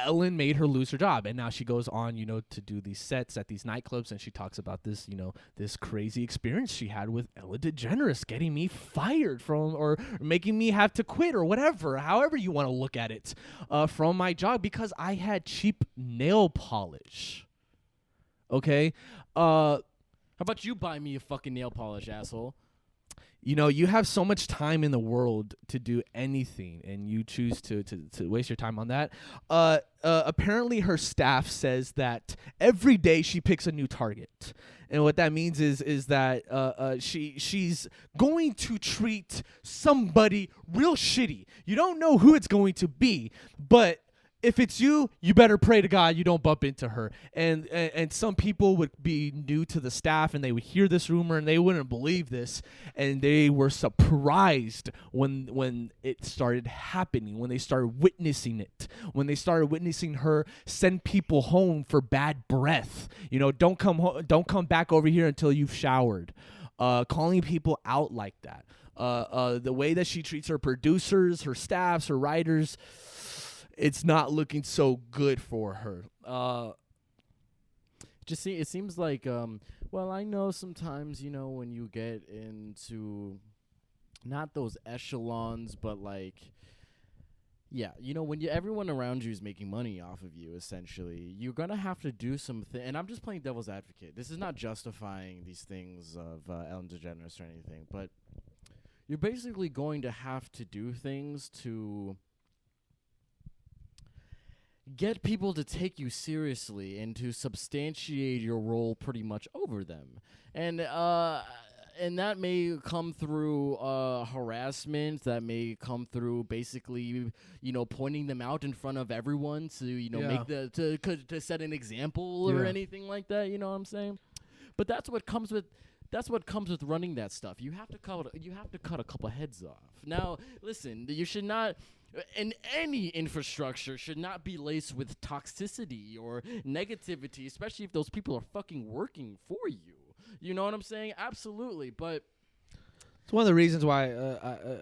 Ellen made her lose her job, and now she goes on, to do these sets at these nightclubs, and she talks about this, this crazy experience she had with Ellen DeGeneres getting me fired from, or making me have to quit, or whatever, however you want to look at it, from my job because I had cheap nail polish. Okay? How about you buy me a fucking nail polish, asshole? You have so much time in the world to do anything, and you choose to waste your time on that. Apparently, her staff says that every day she picks a new target, and what that means is that she's going to treat somebody real shitty. You don't know who it's going to be, but if it's you better pray to God you don't bump into her. And some people would be new to the staff, and they would hear this rumor, and they wouldn't believe this, and they were surprised when it started happening, when they started witnessing it, when they started witnessing her send people home for bad breath. Don't come back over here until you've showered. Calling people out like that. The way that she treats her producers, her staffs, her writers, it's not looking so good for her. It seems like, I know sometimes, when you get into not those echelons, but like, yeah, when everyone around you is making money off of you, essentially, you're going to have to do something. And I'm just playing devil's advocate. This is not justifying these things of Ellen DeGeneres or anything, but you're basically going to have to do things to get people to take you seriously and to substantiate your role pretty much over them. And that may come through harassment, that may come through basically, pointing them out in front of everyone to, make to set an example or anything like that, you know what I'm saying? But that's what comes with running that stuff. You have to cut a couple heads off. Now, listen, you should not, and any infrastructure should not be laced with toxicity or negativity, especially if those people are fucking working for you. You know what I'm saying? Absolutely. But it's one of the reasons why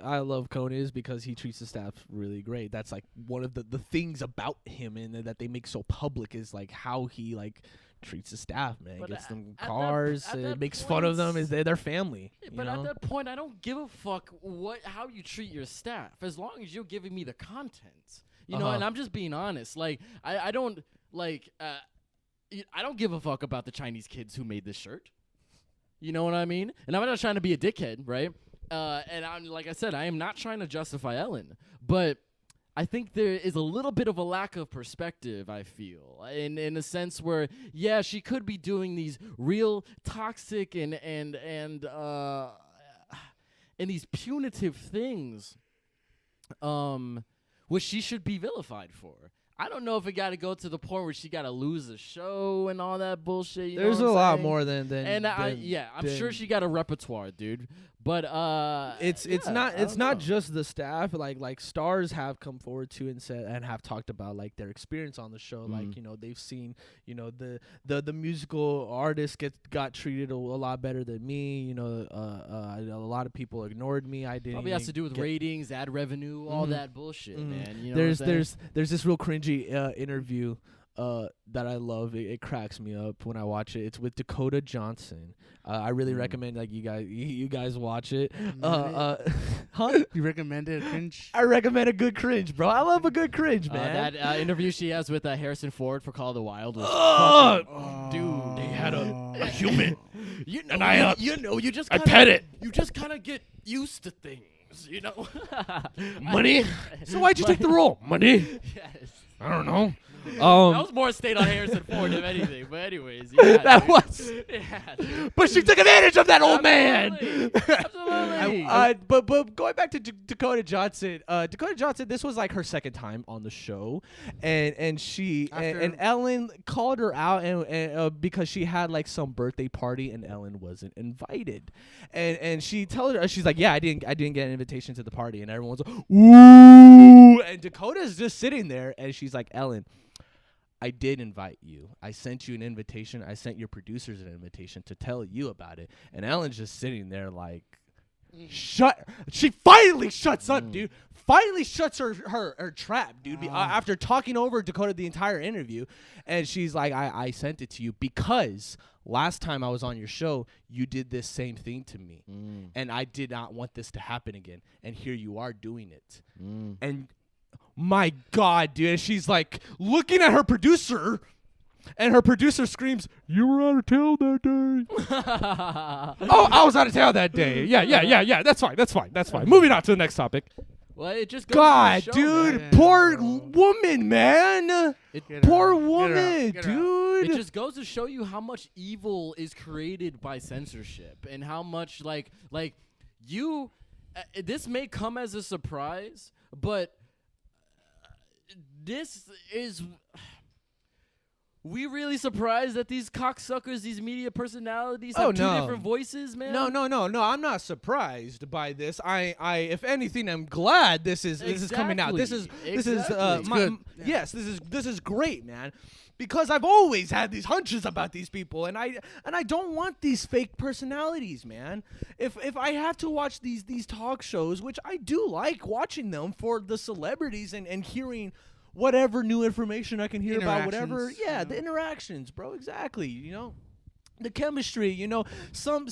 I love Conan is because he treats the staff really great. That's like one of the things about him, and that they make so public is like how he like treats the staff, man. But gets them cars, makes fun of them. Is their family? But at that point, I don't give a fuck how you treat your staff, as long as you're giving me the content. You know, and I'm just being honest. Like I don't give a fuck about the Chinese kids who made this shirt. You know what I mean? And I'm not trying to be a dickhead, right? And I'm like I said, I am not trying to justify Ellen, but I think there is a little bit of a lack of perspective, I feel, in a sense where, yeah, she could be doing these real toxic and these punitive things, which she should be vilified for. I don't know if it got to go to the point where she got to lose a show and all that bullshit. There's a lot more than I'm sure she got a repertoire, dude. But it's not just the staff. Like stars have come forward too and said and have talked about like their experience on the show. Like they've seen the musical artist got treated a lot better than me. A lot of people ignored me. I didn't. Probably has to do with ratings, ad revenue, all that bullshit, man. You know there's this real cringy interview that I love. It cracks me up when I watch it. It's with Dakota Johnson. I really recommend you guys watch it. Huh? You recommend it? Cringe? I recommend a good cringe, bro. I love a good cringe, man. That interview she has with Harrison Ford for Call of the Wild was dude. They had a human, you just I pet it. You just kind of get used to things, Money. So why'd you take the role? Money. Yes. I don't know. That was more state on Harrison Ford if anything. But anyways, yeah, that was. Yeah, But she took advantage of that old man. Absolutely. But going back to Dakota Johnson, this was like her second time on the show, and she and Ellen called her out and because she had like some birthday party and Ellen wasn't invited, and she told her, she's like, yeah, I didn't get an invitation to the party, and everyone's like, ooh, and Dakota's just sitting there, and she's like, Ellen, I did invite you. I sent you an invitation. I sent your producers an invitation to tell you about it. And Ellen's just sitting there like, she finally shuts up, dude. Finally shuts her trap, dude. After talking over Dakota the entire interview. And she's like, I sent it to you because last time I was on your show, you did this same thing to me. And I did not want this to happen again. And here you are doing it. And my God, dude. And she's like looking at her producer, and her producer screams, "You were out of town that day." Oh, I was out of town that day. Yeah. That's fine. Moving on to the next topic. Well, it just goes God, to the show, dude. man. Poor woman, man. Poor woman, dude. It just goes to show you how much evil is created by censorship, and how much like you. This may come as a surprise, but. This is... We really surprised that these cocksuckers, these media personalities have two different voices, man? No. I'm not surprised by this. I if anything, I'm glad this is coming out. This is yes, this is great, man. Because I've always had these hunches about these people, and I don't want these fake personalities, man. If I have to watch these talk shows, which I do like watching them for the celebrities and hearing whatever new information I can hear about whatever. Yeah, the interactions, bro. Exactly. You know, the chemistry. You know, some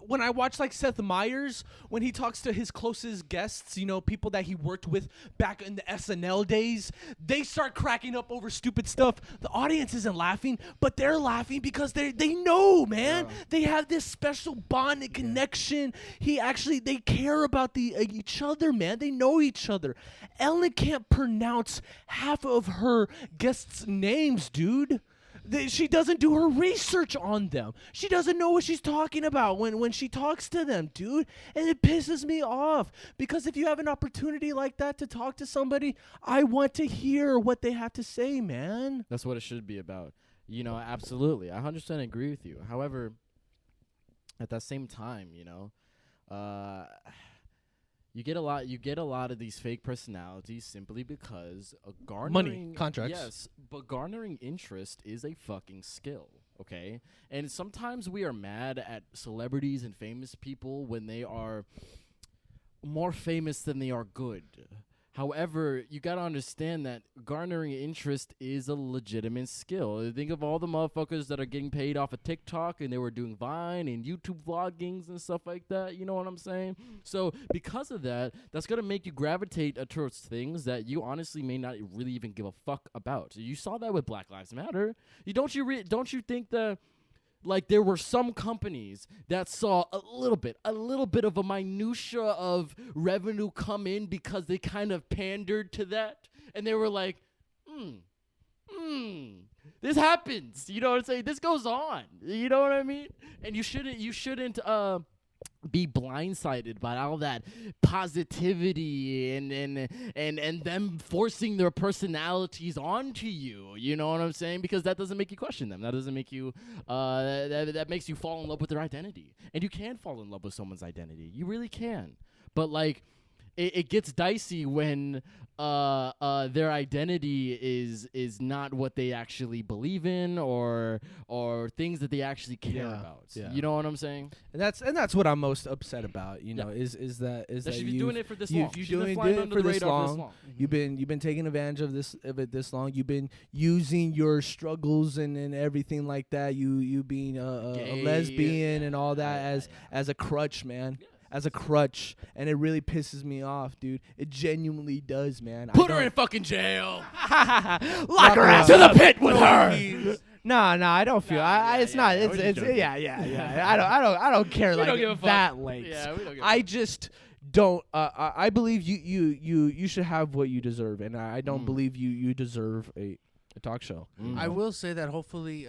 when I watch like Seth Meyers, when he talks to his closest guests, you know, people that he worked with back in the SNL days, they start cracking up over stupid stuff. The audience isn't laughing, but they're laughing because they know, man. Yeah. They have this special bond and connection. They care about each other, man. They know each other. Ellen can't pronounce half of her guests' names, dude. She doesn't do her research on them. She doesn't know what she's talking about when she talks to them, dude. And it pisses me off because if you have an opportunity like that to talk to somebody, I want to hear what they have to say, man. That's what it should be about. You know, absolutely. I 100% agree with you. However, at that same time, you know, you get a lot of these fake personalities simply because garnering money, contracts. Yes, but garnering interest is a fucking skill, okay? And sometimes we are mad at celebrities and famous people when they are more famous than they are good. However, you got to understand that garnering interest is a legitimate skill. Think of all the motherfuckers that are getting paid off of TikTok and they were doing Vine and YouTube vloggings and stuff like that. You know what I'm saying? So because of that, that's going to make you gravitate towards things that you honestly may not really even give a fuck about. You saw that with Black Lives Matter. Don't you think that... Like, there were some companies that saw a little bit of a minutia of revenue come in because they kind of pandered to that. And they were like, this happens. You know what I'm saying? This goes on. You know what I mean? And you shouldn't be blindsided by all that positivity and them forcing their personalities onto you. You know what I'm saying? Because that doesn't make you question them. That doesn't make you that makes you fall in love with their identity. And you can fall in love with someone's identity. You really can. But like it gets dicey when their identity is not what they actually believe in or things that they actually care about. Yeah. You know what I'm saying? And that's what I'm most upset about. You know, is that she's been doing it for this long. You've been doing it for this long. Mm-hmm. You've been taking advantage of it this long. You've been using your struggles and everything like that. You being a lesbian and all that as a crutch, man. Yeah. As a crutch, and it really pisses me off, dude. It genuinely does, man. Put her in fucking jail. Lock her out to the pit with her. No, I don't feel. It's not. It's yeah. I don't care like that late. Yeah, we don't give I just don't. I believe you should have what you deserve, and I don't believe you deserve a talk show. I will say that hopefully,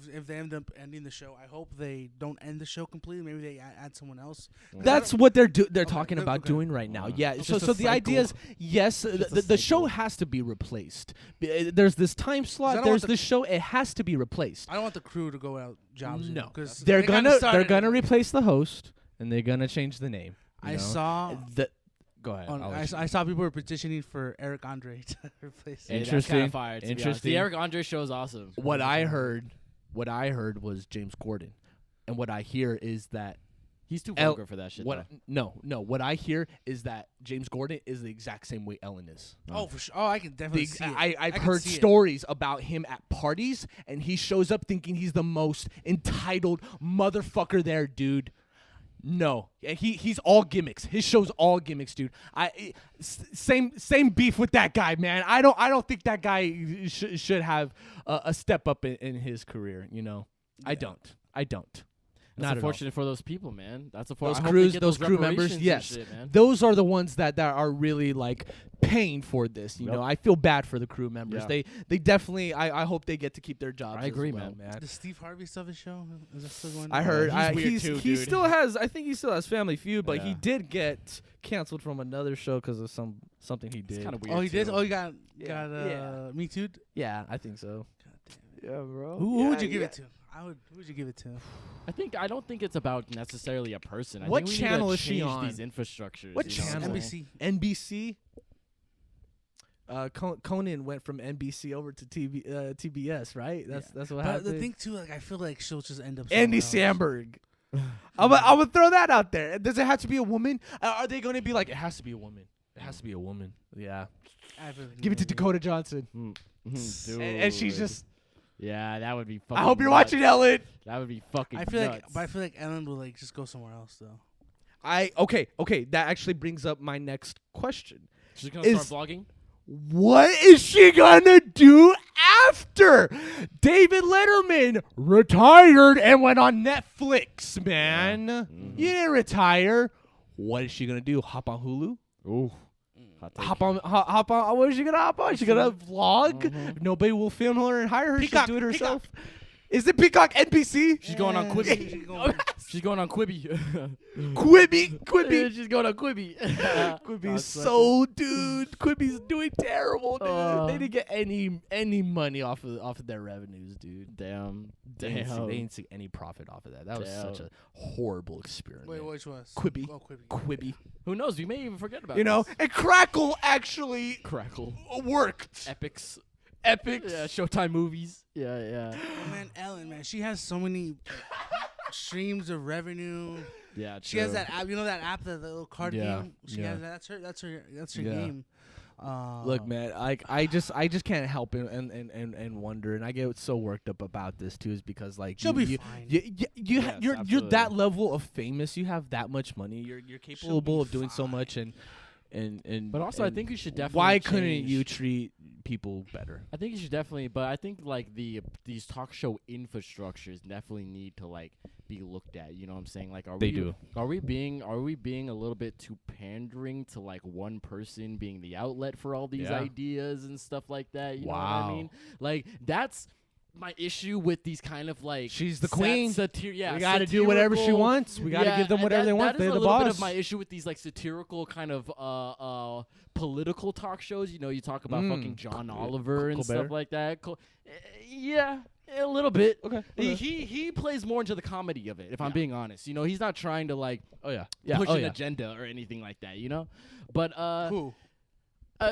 if they end up ending the show, I hope they don't end the show completely. Maybe they add someone else. That's what they're talking about doing right now. Yeah. So the idea is, yes, the show has to be replaced. There's this time slot. There's this show. It has to be replaced. I don't want the crew to go out jobs. No, because they're gonna replace the host, and they're gonna change the name. I saw the. Go ahead. I saw people were petitioning for Eric Andre to replace him. Interesting. That's kind of fire. Interesting. The Eric Andre show is awesome. What I heard was James Corden, and what I hear is that he's too vulgar for that shit. No. What I hear is that James Corden is the exact same way Ellen is. Oh, for sure. Oh, I can definitely see it. I've heard stories about him at parties, and he shows up thinking he's the most entitled motherfucker there, dude. No, he's all gimmicks. His show's all gimmicks, dude. Same beef with that guy, man. I don't think that guy should have a step up in his career. You know, yeah. I don't. That's unfortunate for those people, man. That's those crew members. Yes, shit, man. Those are the ones that are really like paying for this. You know, I feel bad for the crew members. Yeah. They definitely. I hope they get to keep their jobs. I agree, man. Does Steve Harvey still have a show? Is that still going on? I heard. He still has. I think he still has Family Feud, but he did get canceled from another show because of something he did. It's kind of weird. Oh, he did. Oh, he got Me Too. Yeah, I think so. Yeah, bro. Who would you give it to? Who would you give it to? I don't think it's about necessarily a person. What think we channel need to is she change on? These infrastructures. What channel? NBC. Conan went from NBC over to TBS, right? That's what happened. But the thing too, like I feel like she'll just end up. Andy Samberg. I'm gonna throw that out there. Does it have to be a woman? Are they gonna be like it has to be a woman? It has to be a woman. Yeah. Give it to Dakota Johnson. Dude. And she's just. Yeah, that would be fucking. I hope you're watching, Ellen. That would be fucking. I feel nuts. like Ellen will like just go somewhere else though. Okay. That actually brings up my next question. She's gonna start vlogging. What is she gonna do after David Letterman retired and went on Netflix? Man, you didn't retire. What is she gonna do? Hop on Hulu? Ooh. Hop on. What is she gonna hop on? She's gonna vlog. Nobody will film her and hire her. Peacock, she'll do it herself. Is it Peacock NBC? She's going on Quibi. She's going on Quibi. Quibi. She's going on Quibi. Quibi's dude. Quibi's doing terrible, dude. They didn't get any money off of their revenues, dude. Damn. They didn't see any profit off of that. That was such a horrible experiment. Wait, which was? Quibi. Oh, Quibi. Who knows? We may even forget about this. And Crackle actually worked. Epics. Yeah, Showtime movies. Yeah. Oh, man, Ellen, man, she has so many streams of revenue. Yeah, she has that app. You know that app, the little card game. She has that. That's her game. Look, man, I just can't help it and wonder, and I get so worked up about this too, is because like she'll be fine. You're that level of famous. You have that much money. You're capable of doing so much, and but also I think you should definitely. Why couldn't you treat people better? I think you should definitely, but I think like these talk show infrastructures definitely need to like be looked at. You know what I'm saying? Like, are we being a little bit too pandering to like one person being the outlet for all these ideas and stuff like that? You know what I mean? Like that's my issue with these kind of like she's the queen. We got to do whatever she wants. We got to give them whatever they want. They're the boss. That is a little bit of my issue with these like satirical kind of political talk shows. You know, you talk about fucking John Oliver and stuff like that. Yeah, a little bit. Okay. He plays more into the comedy of it. If I'm being honest, you know, he's not trying to like push an agenda or anything like that. You know, but who?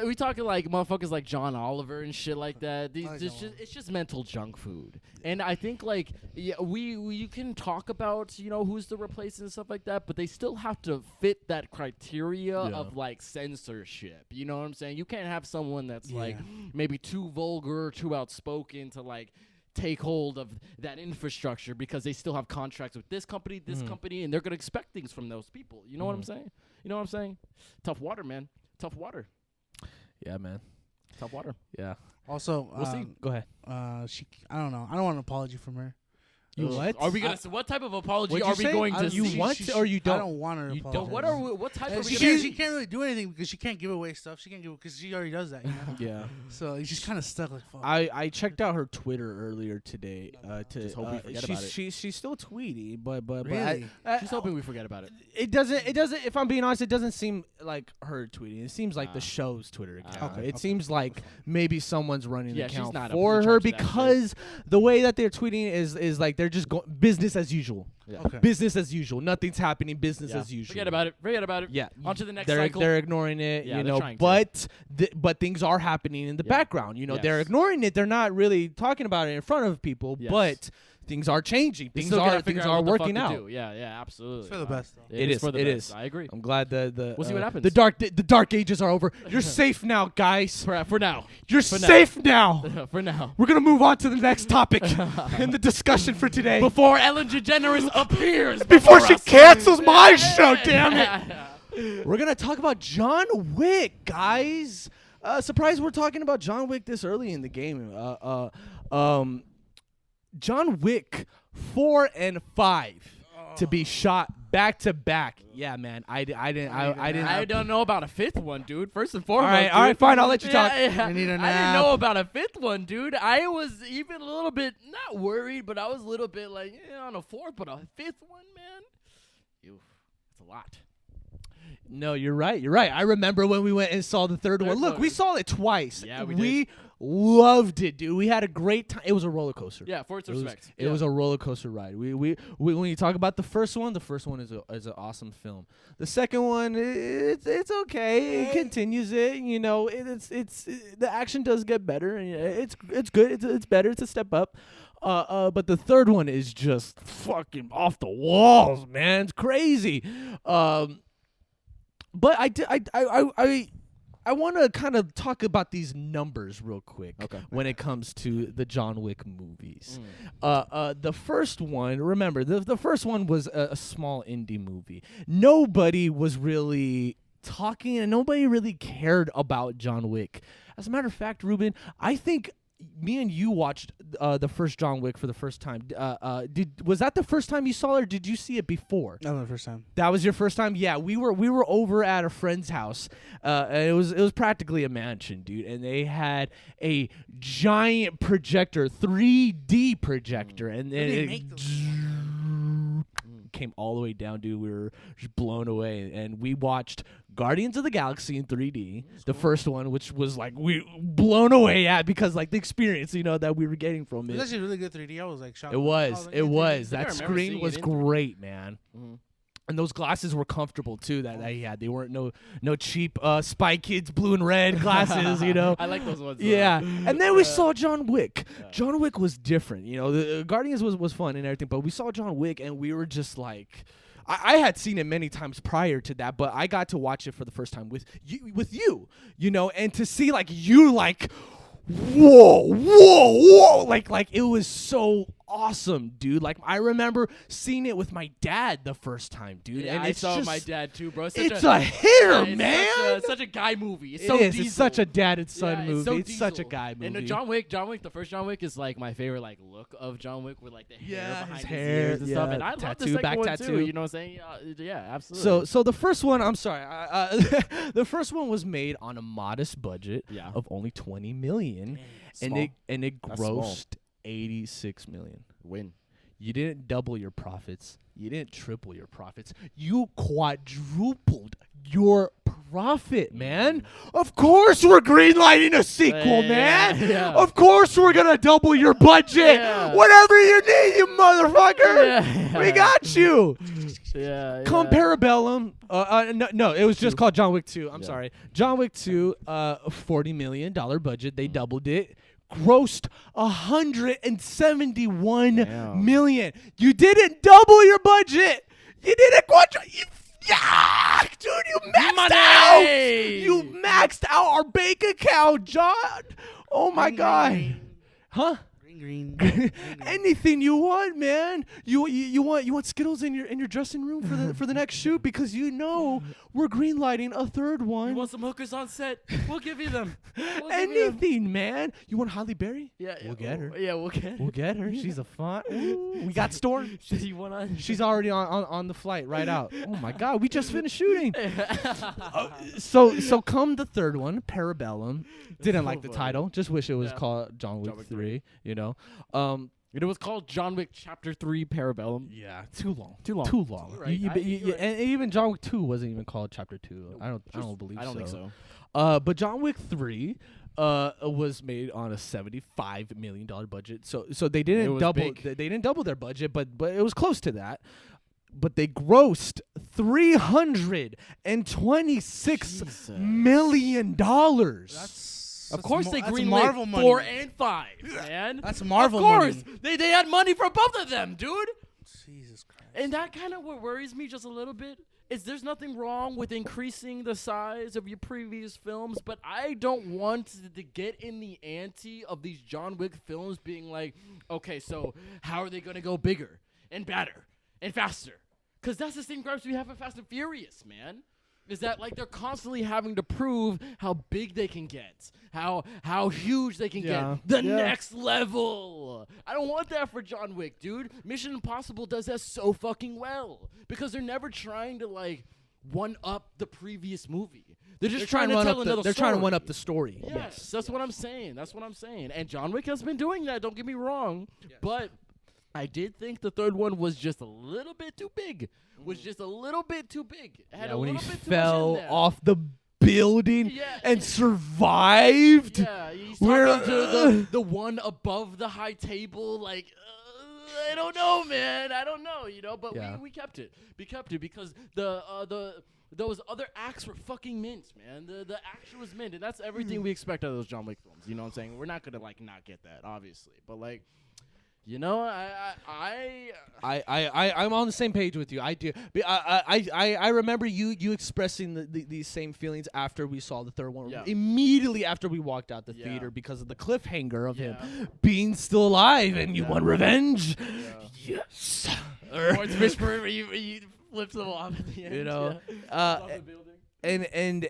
We talking like motherfuckers like John Oliver and shit like that. It's just mental junk food. And I think like you can talk about, you know, who's the replacement and stuff like that, but they still have to fit that criteria of like censorship. You know what I'm saying? You can't have someone that's like maybe too vulgar or too outspoken to like take hold of that infrastructure because they still have contracts with this company, and they're gonna expect things from those people. You know what I'm saying? Tough water, man. Tough water. Yeah, man. Top water. Yeah. Also, we'll see. Go ahead. I don't know. I don't want an apology from her. You what? Are we gonna? What type of apology What'd are you we say? going to? You see? want to or you don't? I don't want her to You apologize. don't. What type of? She can't really do anything because she can't give away stuff. She can't give because she already does that. You know? Yeah. So she's kind of stuck. Like fuck. I checked out her Twitter earlier today. Just hope we forget about it. She's still tweeting, but Really? She's hoping we forget about it. It doesn't. If I'm being honest, it doesn't seem like her tweeting. It seems like the show's Twitter account. Okay, It seems like maybe someone's running the she's account not for in her charge of that because the way that they're tweeting is like they're just going business as usual. Yeah. Okay. Business as usual. Nothing's happening. Business Yeah. as usual. Forget about it. Forget about it. Yeah. On to the next they're, cycle. They're ignoring it, Yeah, you they're know, trying but things are happening in the background. You know, they're Yes. ignoring it. They're not really talking about it in front of people, Yes. but things are changing. They Things still gotta are figure things out are what the fuck working to out. do. Yeah, absolutely. It's for the best, though. It is for the it best. is. I agree. I'm glad the We'll see what happens. The dark ages are over. You're safe now, guys. For now. You're For now. safe now. For now. We're gonna move on to the next topic in the discussion for today. Before Ellen DeGeneres appears. Before she us. cancels my show, damn it. We're gonna talk about John Wick, guys. Surprised we're talking about John Wick this early in the game. John Wick 4 and 5 to be shot back to back. Yeah, man. I didn't. I don't know about a fifth one, dude. First and foremost. All right, fine. I'll let you talk. Yeah. I need a I nap. didn't know about a fifth one, dude. I was even a little bit not worried, but I was a little bit like on a fourth, but a fifth one, man. Ew, it's a lot. No, you're right. You're right. I remember when we went and saw the third one. Look, one. we saw it twice. Yeah, we We loved it, dude. We had a great time. It was a roller coaster. Yeah, for its respect. It was a roller coaster ride. We when you talk about the first one is an awesome film. The second one, it's okay. It continues it. You know, it's the action does get better, and it's good. It's better. It's a step up. But the third one is just fucking off the walls, man. It's crazy. But I want to kind of talk about these numbers real quick when it comes to the John Wick movies. The first one, remember, the first one was a small indie movie. Nobody was really talking and nobody really cared about John Wick. As a matter of fact, Ruben, I think me and you watched the first John Wick for the first time. Was that the first time you saw it, or did you see it before? That was the first time. That was your first time? Yeah, we were over at a friend's house. And it was practically a mansion, dude. And they had a giant projector, 3D projector, and then it came all the way down, dude. We were just blown away, and we watched Guardians of the Galaxy in 3D, the first one, which was like we blown away at because like the experience, you know, that we were getting from It it. was actually really good 3D. I was like shocked. It was. I That remember screen seeing was it in 3D. great, man. Mhm. And those glasses were comfortable too that he had. They weren't no cheap Spy Kids blue and red glasses, you know. I like those ones. Yeah, and then we saw John Wick. Yeah. John Wick was different, you know. The Guardians was fun and everything, but we saw John Wick and we were just like, I had seen it many times prior to that, but I got to watch it for the first time with you, you know, and to see like you like, whoa, like it was so awesome, dude. Like I remember seeing it with my dad the first time, dude. Yeah, and I saw my dad too, bro. It's a hitter, it's man. Such a guy movie. It's It so is. diesel. It's such a dad and son Yeah, movie. so It's such a diesel. guy movie. And the John Wick, the first John Wick is like my favorite like look of John Wick with like the hair Yeah, behind his his hair, ears and stuff. yeah, And I love the tattoo, second back one tattoo. too. You know what I'm saying? Yeah, absolutely. So the first one, I'm sorry, the first one was made on a modest budget of only $20 million, and Small. it That's small. grossed $86 million. win. You didn't double your profits. You didn't triple your profits. You quadrupled your profit, man. Of course we're greenlighting a sequel, man. Yeah. Of course we're going to double your budget. Yeah. Whatever you need, you motherfucker. Yeah. We got you. Yeah. Comparabellum. No, it was just called John Wick 2. I'm Yeah. sorry. John Wick 2, $40 million budget. They doubled it. Grossed $171 million. You didn't double your budget. You didn't dude, you maxed out. You maxed out our bank account, John. Oh my God. Huh? Green. Anything you want, man. You want Skittles in your dressing room for the next shoot, because you know we're greenlighting a third You one. want some hookers on set? We'll give you them. Anything, man. You want Halle Berry? Yeah, We'll get her. Yeah, we'll get her. We'll get her. She's a fun. Ooh, we got Storm. You wanna? She's already on the flight right out. Oh my God, we just finished shooting. So come the third one, Parabellum. Didn't like the title. Just wish it was called John Wick 3. You know. It was called John Wick Chapter 3 Parabellum. Yeah, too long. Too long. Too long. Right. And even John Wick 2 wasn't even called Chapter 2. I don't believe so. I don't think so. But John Wick 3 was made on a $75 million budget. So they didn't double they didn't double their budget, but it was close to that. But they grossed $326 million. Of course they greenlit Marvel money. 4 and 5, man. That's Marvel Of course. money. They had money for both of them, dude. Jesus Christ. And that kind of what worries me just a little bit is there's nothing wrong with increasing the size of your previous films, but I don't want to get in the ante of these John Wick films being like, okay, so how are they going to go bigger and better and faster? Because that's the same gripes we have with Fast and Furious, man. Is that like they're constantly having to prove how big they can get, how huge they can get, the next level. I don't want that for John Wick, dude. Mission Impossible does that so fucking well because they're never trying to like one up the previous movie. They're just trying to tell another story. They're trying to one up the story. Yes, that's what I'm saying. And John Wick has been doing that. Don't get me wrong, but I did think the third one was just a little bit too big. Was just a little bit too big. It had a when little he bit too fell much in there. off the building and survived. Yeah, he's talking to the one above the high table. Like, I don't know, man. I don't know, But we kept it. We kept it because those other acts were fucking mint, man. The action was mint, and that's everything we expect out of those John Wick films. You know what I'm saying? We're not gonna like not get that, obviously, but like. I'm on the same page with you. I do. I remember you expressing these same feelings after we saw the third one. Yeah. Immediately after we walked out the theater because of the cliffhanger of him being still alive and you want revenge. Yeah. Yes. Lawrence Fishburne, you flipped them off at the end. Off the building.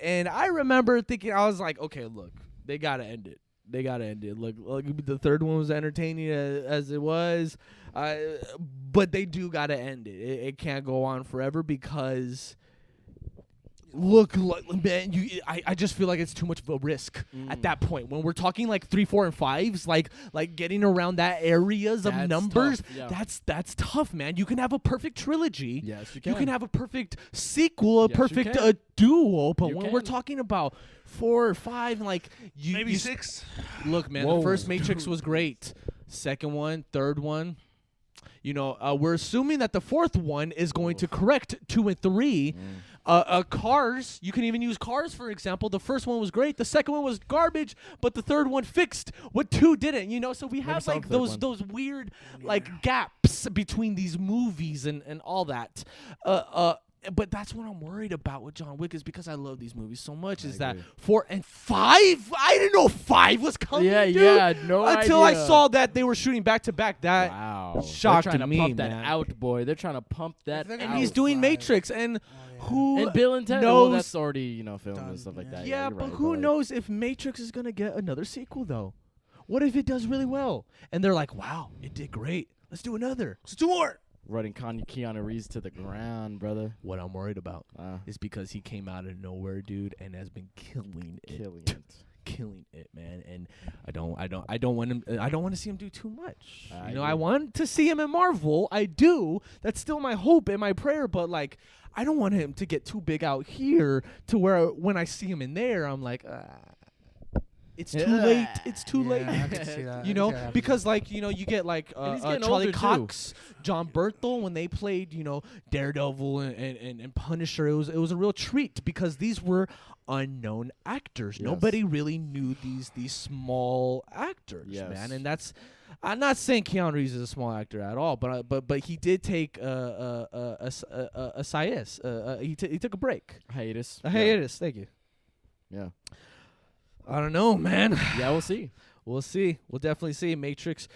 And I remember thinking, I was like, okay, look, they gotta end it. Look, the third one was entertaining as it was, but they do gotta end it. It can't go on forever because, look, man, I just feel like it's too much of a risk at that point. When we're talking like 3, 4, and 5s, like getting around that areas of numbers, tough. Yeah. That's tough, man. You can have a perfect trilogy. Yes, you can. You can have a perfect sequel, a perfect duo, but when we're talking about 4 or 5, like maybe 6. Look, man, the first Matrix was great. Second one, third one. We're assuming that the fourth one is going to correct 2 and 3. Cars, you can even use Cars for example. The first one was great. The second one was garbage, but the third one fixed what 2 didn't. So we have like those weird like gaps between these movies and all that. But that's what I'm worried about with John Wick is because I love these movies so much. That 4 and 5? I didn't know 5 was coming. No Until idea. I saw that they were shooting back to back. That shocked They're trying me, to pump man. that out, boy. They're trying to pump that out. And he's doing Matrix, and who and Bill and Ted. knows? Well, that's already filmed and stuff like that. Yeah, but right, who knows if Matrix is gonna get another sequel though? What if it does really well? And they're like, wow, it did great. Let's do another. Let's do more. Running Keanu Reeves to the ground, brother. What I'm worried about is because he came out of nowhere, dude, and has been killing it, man. And I don't want him. I don't want to see him do too much. I want to see him in Marvel. I do. That's still my hope and my prayer. But like, I don't want him to get too big out here to where when I see him in there, I'm like, it's too late. It's too late. I can see that. Because like you get like Charlie older, Cox, John Berthel when they played Daredevil and Punisher. It was a real treat because these were unknown actors. Yes. Nobody really knew these small actors, man. And that's. I'm not saying Keanu Reeves is a small actor at all, but he did take a hiatus. He took a break. Hiatus. Thank you. Yeah. I don't know, man. Yeah, we'll see. We'll see. We'll definitely see. Matrix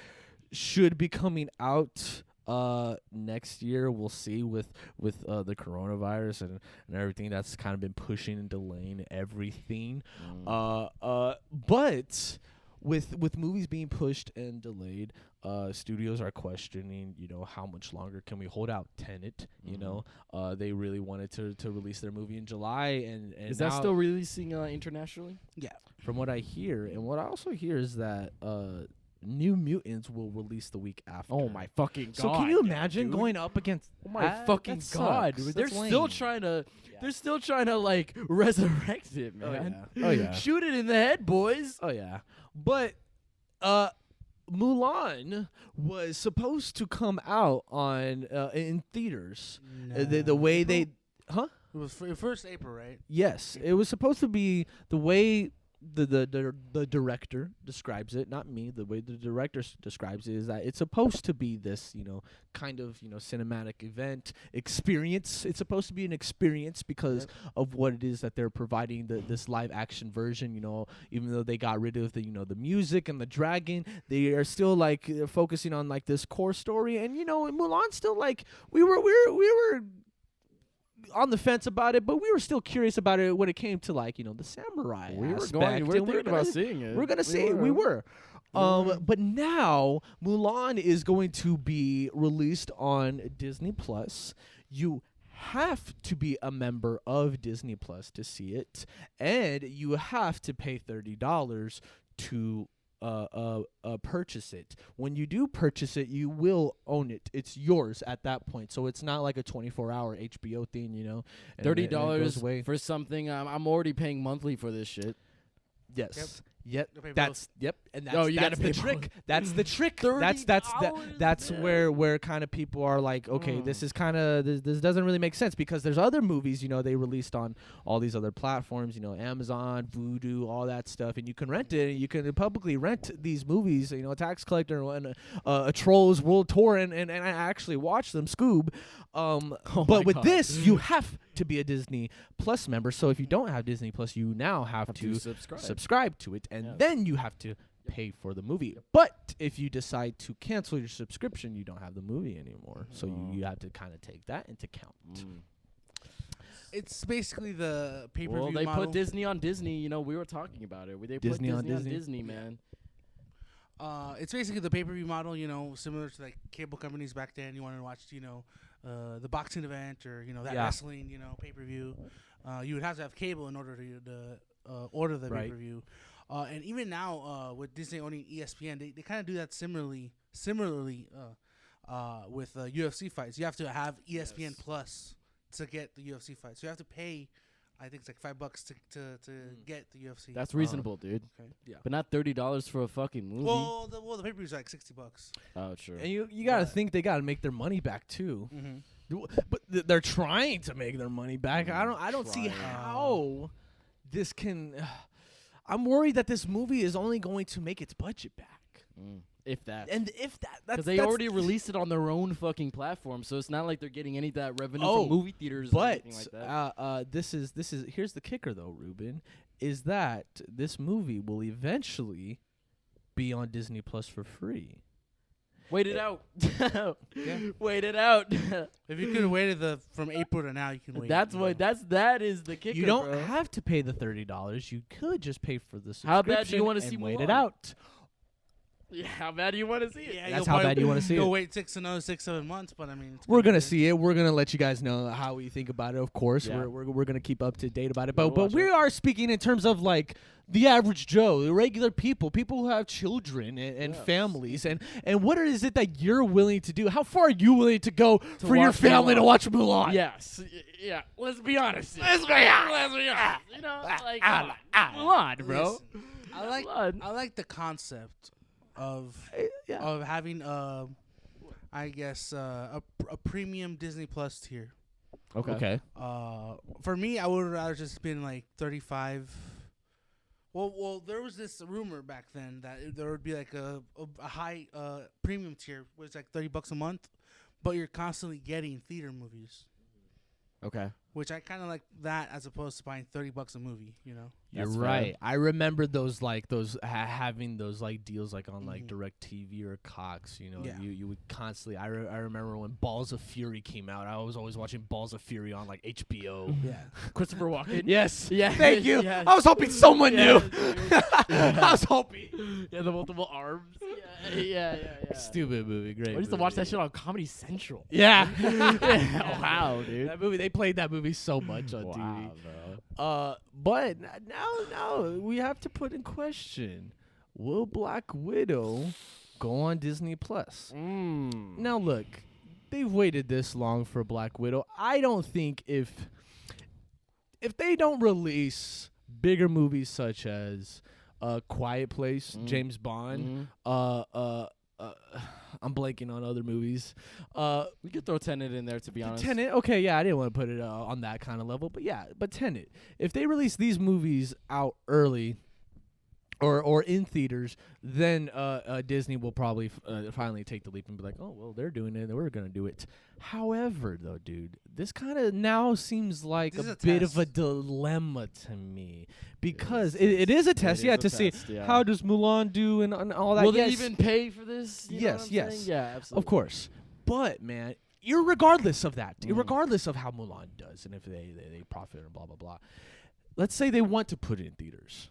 should be coming out Next year we'll see with the coronavirus and everything that's kind of been pushing and delaying everything. But with movies being pushed and delayed, studios are questioning, how much longer can we hold out Tenet? They really wanted to release their movie in July, and is that still releasing internationally? Yeah. From what I hear, and what I also hear is that New Mutants will release the week after. Oh my fucking god! So can you imagine going up against? Oh my fucking god! They're still trying to. Yeah. They're still trying to like resurrect it, man. Oh yeah. Shoot it in the head, boys. Oh yeah. But Mulan was supposed to come out on in theaters. No. The way they, huh? It was first April, right? Yes, it was supposed to be the way the director describes it, not me. The way the director describes it is that it's supposed to be this, kind of, cinematic event experience. It's supposed to be an experience because of what it is that they're providing this live action version. Even though they got rid of the music and the dragon, they are still like focusing on like this core story. And Mulan still like we were on the fence about it, but we were still curious about it when it came to like the samurai aspect. We were thinking about seeing it. We're gonna see it. We were. But now Mulan is going to be released on Disney Plus. You have to be a member of Disney Plus to see it, and you have to pay $30 to purchase it. When you do purchase it, you will own it. It's yours at that point. So it's not like a 24-hour HBO thing, $30 for something I'm already paying monthly for this shit. Yes. Yep. And that's you gotta pay the trick. both. That's the trick. That's where kind of people are like, okay, this is kind of this doesn't really make sense because there's other movies, they released on all these other platforms, Amazon, Vudu, all that stuff, and you can rent it. And you can publicly rent these movies, a tax collector and a Trolls World Tour, and I actually watched them, Scoob. But with this, you have to be a Disney Plus member. So if you don't have Disney Plus, you now have to subscribe to it. And then you have to pay for the movie. But if you decide to cancel your subscription, you don't have the movie anymore. So you have to kind of take that into account. It's basically the pay-per-view Well, they model. put Disney on Disney. We were talking about it. They Disney put on Disney, man. It's basically the pay-per-view model, similar to like cable companies back then. You wanted to watch, the boxing event or that wrestling, pay-per-view. You would have to have cable in order to order the pay-per-view. And even now, with Disney owning ESPN, they kind of do that similarly with UFC fights. You have to have ESPN Plus to get the UFC fights. So you have to pay, I think it's like $5 to get the UFC. That's reasonable, dude. Okay. Yeah. But not $30 for a fucking movie. Well, the pay-per-view is like $60. Oh, true. And you got to think they got to make their money back too. Mm-hmm. But they're trying to make their money back. I don't see how this can. I'm worried that this movie is only going to make its budget back. If that. And if that. Because they already released it on their own fucking platform, so it's not like they're getting any of that revenue from movie theaters or anything like that. This is here's the kicker though, Ruben, is that this movie will eventually be on Disney Plus for free. Wait it out. Yeah. Wait it out. If you could have waited from April to now, you can wait. That is the kicker. You don't bro. have to pay the $30. You could just pay for the subscription. How bad do you want to see wait Mulan? it out? Yeah, how bad do you want to see it? Yeah, That's how bad you want to see it. You'll wait 6-7 months, but I mean, We're gonna see it. We're gonna let you guys know how we think about it. Of course, Yeah. we're gonna keep up to date about it. We'll But watch we it. are speaking in terms of like the average Joe, the regular people who have children and families, and what is it that you're willing to do? How far are you willing to go for your watch family Mulan. to watch Mulan? Yes. Yeah. Let's be honest. Let's be honest. You know, like Mulan, bro. Listen, I like the concept of having I guess a premium Disney Plus tier. Okay. For me, I would rather just been like 35. Well, there was this rumor back then that there would be like a high premium tier, where it's like $30 a month, but you're constantly getting theater movies. Okay. which I kind of like that as opposed to buying $30 a movie. You're That's right. fair. I remember those having those like deals like on like DirecTV or Cox. Yeah. You would constantly. I remember when Balls of Fury came out. I was always watching Balls of Fury on like HBO. Yeah. Christopher Walken. Yes. Yeah. Thank you. Yes. I was hoping someone Yes, knew. dude. I was hoping. Yeah, the multiple arms. Yeah. Stupid movie. Great. I used to watch that shit on Comedy Central. Yeah. Wow, dude. That movie. They played that movie so much on TV. Wow, bro. But now we have to put in question: will Black Widow go on Disney Plus? Now look, they've waited this long for Black Widow. I don't think if they don't release bigger movies such as Quiet Place, James Bond, I'm blanking on other movies. We could throw Tenet in there, to be honest. Tenet, okay, yeah, I didn't want to put it on that kind of level, but Tenet. If they release these movies out early or in theaters, then Disney will probably finally take the leap and be like, oh, well, they're doing it, we're going to do it. However, though, dude, this kind of now seems like a bit of a dilemma to me because it is a test, to see how does Mulan do and all that. Will they even pay for this? You know Yes, what I'm yes. saying? Yeah, absolutely. Of course. But, man, irregardless of that, irregardless of how Mulan does and if they profit and blah, blah, blah, let's say they want to put it in theaters.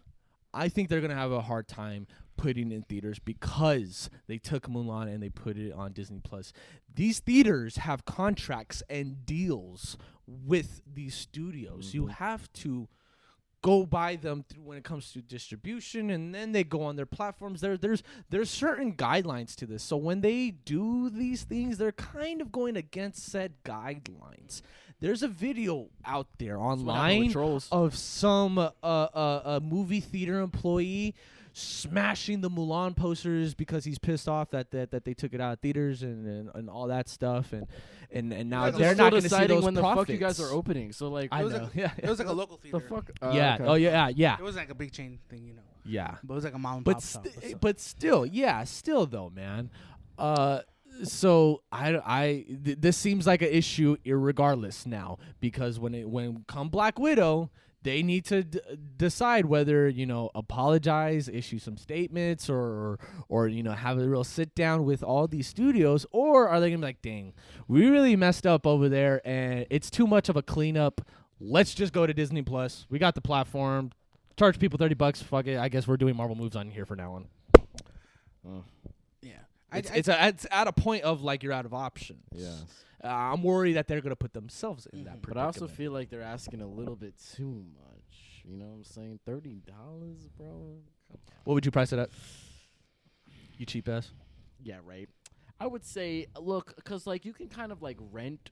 I think they're going to have a hard time putting it in theaters because they took Mulan and they put it on Disney Plus. These theaters have contracts and deals with these studios. You have to go by them through when it comes to distribution, and then they go on their platforms. There's certain guidelines to this. So when they do these things, they're kind of going against said guidelines. There's a video out there online of some movie theater employee smashing the Mulan posters because he's pissed off that they took it out of theaters and all that stuff and now they're not going to see those when profits. the fuck you guys are opening. So like, I know. It was like a local theater. the fuck. Yeah. Okay. Oh yeah. It wasn't like a big chain thing, Yeah. But it was like a mom and But pop shop. but still though, man. So this seems like an issue irregardless now because when come Black Widow, they need to decide whether apologize, issue some statements, or have a real sit down with all these studios, or are they gonna be like, dang, we really messed up over there and it's too much of a cleanup. Let's just go to Disney Plus. We got the platform. Charge people $30. Fuck it. I guess we're doing Marvel moves on here for now on. Yeah. It's at a point of like you're out of options. Yeah. I'm worried that they're gonna put themselves in that predicament. But I also feel like they're asking a little bit too much. You know what I'm saying? $30, bro. Come on. What would you price it at? You cheap ass. Yeah, right. I would say, look, because like you can kind of like rent.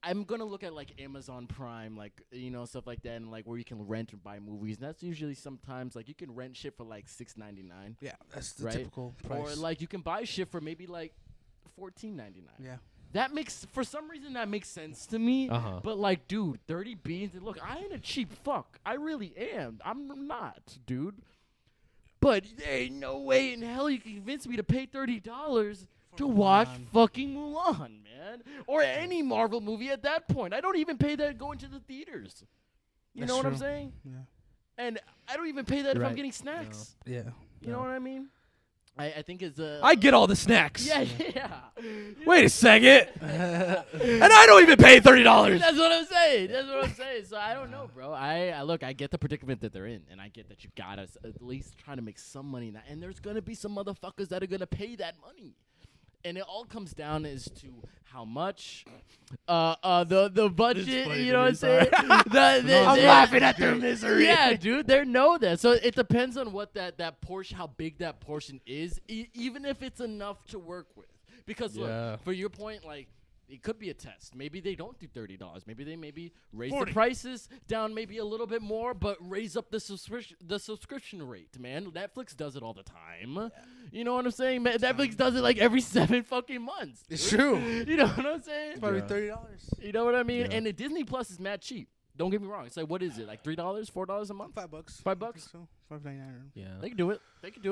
I'm gonna look at like Amazon Prime, like stuff like that, and like where you can rent and buy movies. And that's usually sometimes like you can rent shit for like $6.99. Yeah, that's the right? typical price. Or like you can buy shit for maybe like $14.99. Yeah. That makes, for some reason, that makes sense to me. Uh-huh. But like, dude, 30 beans. And look, I ain't a cheap fuck. I really am. I'm not, dude. But there ain't no way in hell you can convince me to pay $30 to watch fucking Mulan, man, or any Marvel movie at that point. I don't even pay that going to the theaters. You know what I'm saying? Yeah. And I don't even pay that if Right. I'm getting snacks. Yeah. You know what I mean? I think it's I get all the snacks. yeah. Wait a second. And I don't even pay $30. That's what I'm saying. So I don't know, bro. I look, I get the predicament that they're in, and I get that you gotta at least try to make some money now. And there's gonna be some motherfuckers that are gonna pay that money. And it all comes down as to how much the budget, you know what I'm saying? I'm laughing at their misery. Yeah, dude, they know that. So it depends on what that portion, how big that portion is, even if it's enough to work with. Because look, for your point, like, it could be a test. Maybe they don't do $30. Maybe they raise the prices down maybe a little bit more, but raise up the subscription rate, man. Netflix does it all the time. Yeah. You know what I'm saying? Man, Netflix does it like every 7 fucking months. It's true. You know what I'm saying? It's probably $30. You know what I mean? Yeah. And the Disney Plus is mad cheap. Don't get me wrong. It's like, what is it? Like $3, $4 a month? $5. $5? So $5.99. Yeah. They can do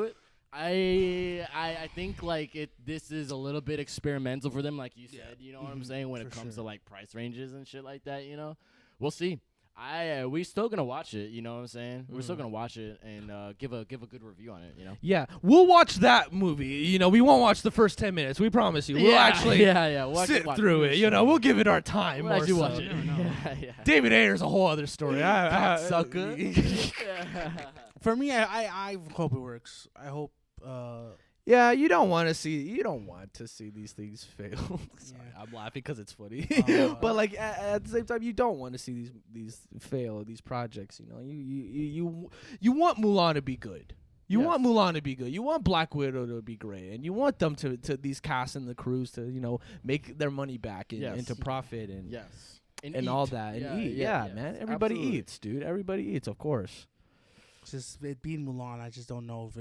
it. I think like this is a little bit experimental for them, like you said. You know what I'm saying when it comes to like price ranges and shit like that. You know, we'll see. We still gonna watch it. You know what I'm saying? We're still gonna watch it and give a good review on it. You know? Yeah, we'll watch that movie. You know, we won't watch the first 10 minutes. We promise you. We'll actually we'll sit through it. You know, we'll give it our time. We'll actually watch so. it. David Ayer's a whole other story. Sucker. For me, I hope it works. I hope. Yeah, you don't want to see these things fail. Sorry, I'm laughing because it's funny. But like at the same time, you don't want to see these fail, these projects. You know, you want Mulan to be good. You want Mulan to be good. You want Black Widow to be great, and you want them to these casts and the crews to make their money back and to profit and all that and eat. Yeah, man. Everybody eats, dude. Everybody eats, of course. Just it being Mulan, I just don't know if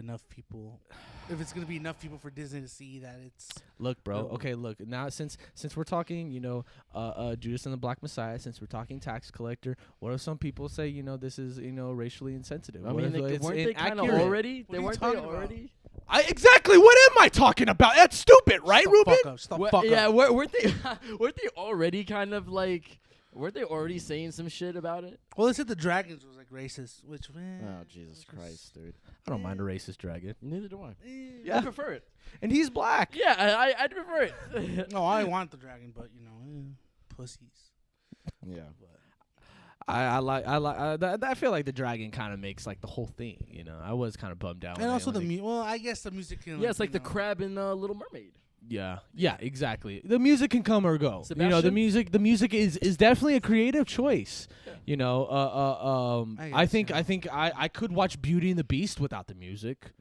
it's gonna be enough people for Disney to see that it's. Look, bro. Okay, look. Now, since we're talking, Judas and the Black Messiah. Since we're talking tax collector, what if some people say, this is, racially insensitive? I mean, weren't they kind of already? They weren't they already? Exactly. What am I talking about? That's stupid, right, Ruben? Stop fuck up. Yeah, weren't they already kind of like? Weren't they already saying some shit about it? Well, they said the dragons was like racist, which oh Jesus Christ, dude! I don't mind a racist dragon. Neither do I. Yeah, I prefer it, and he's black. Yeah, I'd prefer it. No, I want the dragon, but pussies. Yeah. I feel like the dragon kind of makes like the whole thing. I was kind of bummed out. And also I guess the music can. Yeah, it's like the crab in Little Mermaid. Yeah, exactly. The music can come or go. Sebastian? The music is definitely a creative choice. Yeah. I think I could watch Beauty and the Beast without the music.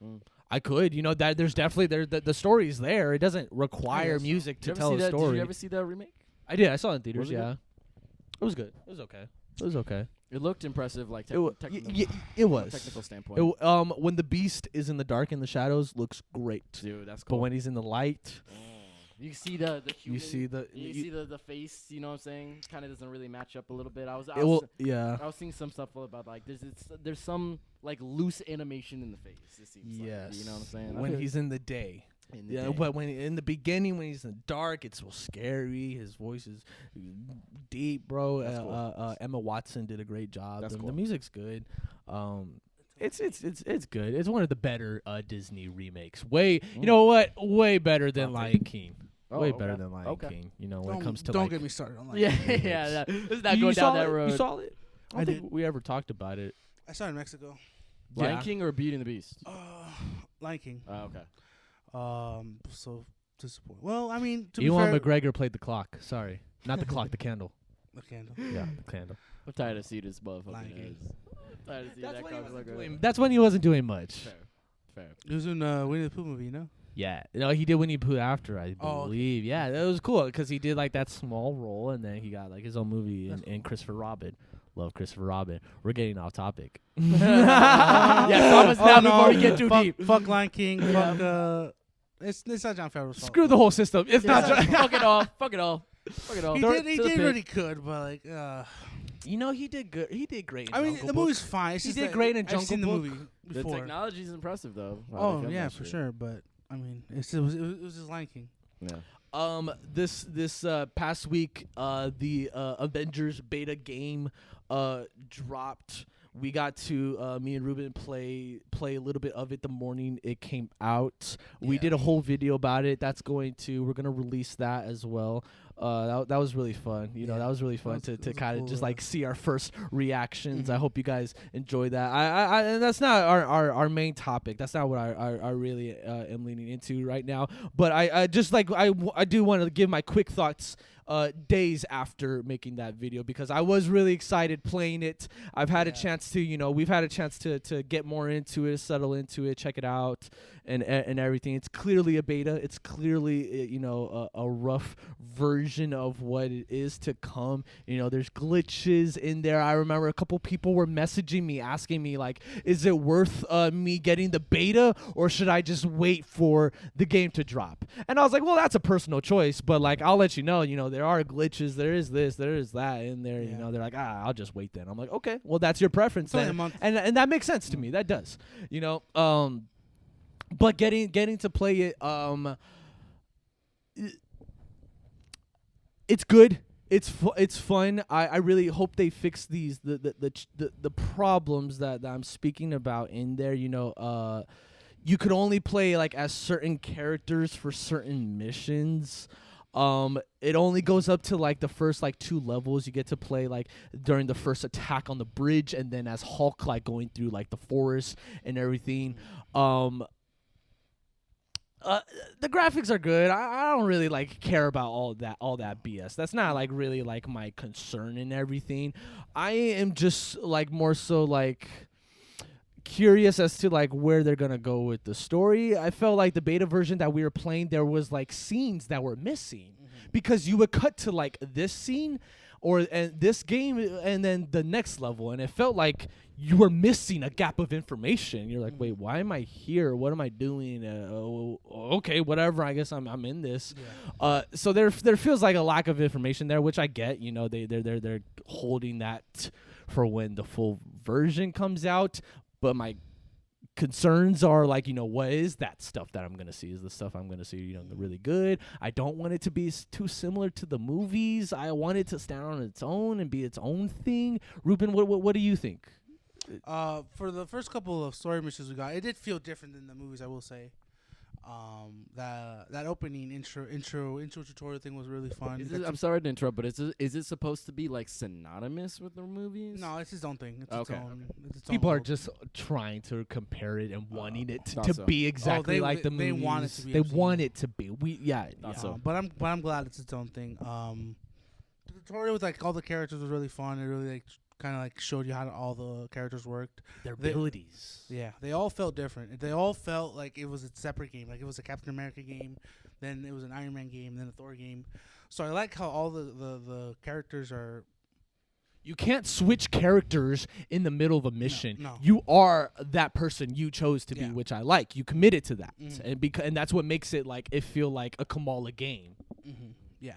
I could. That there's definitely the story's there. It doesn't require music to tell a story. Did you ever see that remake? I did. I saw it in theaters. Was it It was good. It was okay. It was okay. It looked impressive, like it was. technical standpoint. When the Beast is in the dark and the shadows, looks great. Dude, that's cool. But when he's in the light, you see the human, you see the face. You know what I'm saying? Kind of doesn't really match up a little bit. I was seeing some stuff about like there's some like loose animation in the face. It seems like, you know what I'm saying? When he's in the day. But when in the beginning, when he's in the dark, it's so scary. His voice is deep, bro. Cool. Emma Watson did a great job. That's cool. The music's good. It's good. It's one of the better Disney remakes. Way better than Lion King. Better than Lion King. When it comes to don't get me started on Lion King. Yeah. Let's not go down that road. You saw it? I don't think we ever talked about it. I saw it in Mexico. Lion King or Beauty and the Beast? Lion King. Okay. So disappointed. Well, I mean, Ewan McGregor played the clock. Sorry, not the clock. The candle. The candle. Yeah, the candle. I'm tired of seeing this motherfucker. That's when he wasn't doing much. Fair. He was in Winnie the Pooh movie, no? Yeah, he did Winnie the Pooh after, I believe. Okay. Yeah, that was cool because he did like that small role, and then he got like his own movie and Christopher Robin. Love Christopher Robin. We're getting off topic. Promise now before we get too deep. Fuck Lion King. Fuck. It's not Jon Favreau's fault. Screw the whole system. It's not. Fuck it all. He did really good, but like. He did good. He did great. I mean, the movie's fine. He did great in Jungle Book. I've seen the movie before. The technology's impressive though. Oh yeah, for sure. But I mean, it was just Lion King. Yeah. This past week, the Avengers beta game dropped. We got to me and Ruben play a little bit of it the morning it came out. We did a whole video about it. We're gonna release that as well. That was really fun. That was really fun to kind of cool, just like see our first reactions. Mm-hmm. I hope you guys enjoy that. And that's not our main topic. That's not what I really am leaning into right now. But I just like I do want to give my quick thoughts. Days after making that video because I was really excited playing it. I've had a chance to, we've had a chance to get more into it, settle into it, check it out, and everything. It's clearly a beta. It's clearly a rough version of what it is to come. There's glitches in there. I remember a couple people were messaging me asking me like, is it worth me getting the beta or should I just wait for the game to drop? And I was like, well, that's a personal choice, but like I'll let you know. There are glitches. There is this. There is that in there. They're like, I'll just wait then. I'm like, okay, well, that's your preference then. And that makes sense to me. That does. but getting to play it, it's good. It's fun. I really hope they fix these the problems that I'm speaking about in there. You know, you could only play like as certain characters for certain missions. It only goes up to like the first like 2 levels. You get to play like during the first attack on the bridge, and then as Hulk like going through like the forest and everything. The graphics are good. I don't really like care about all that BS. That's not like really like my concern and everything. I am just like more so like curious as to like where they're gonna go with the story. I felt like the beta version that we were playing, there was like scenes that were missing because you would cut to like this scene and this game and then the next level, and it felt like you were missing a gap of information. You're like, wait, why am I here? What am I doing? Okay, whatever. I guess I'm in this. Yeah. So there feels like a lack of information there, which I get. You know, they're holding that for when the full version comes out. But my concerns are like, you know, what is that stuff that I'm going to see? Is the stuff I'm going to see, you know, really good? I don't want it to be too similar to the movies. I want it to stand on its own and be its own thing. Ruben, what do you think? For the first couple of story missions we got, it did feel different than the movies, I will say. That opening intro tutorial thing was really fun. I'm sorry to interrupt, but is it supposed to be like synonymous with the movies? No, it's its own thing. It's its own. People are just trying to compare it and wanting it to be exactly like the movies. They want it to be. They want it to be. But I'm glad it's its own thing. The tutorial with like all the characters was really fun. It really like kind of like showed you how all the characters worked, their abilities. Yeah, they all felt different. They all felt like it was a separate game. Like it was a Captain America game, then it was an Iron Man game, then a Thor game. So I like how all the characters are. You can't switch characters in the middle of a mission. No. You are that person you chose to be, which I like. You committed to that, and that's what makes it like it feel like a Kamala game. Yeah.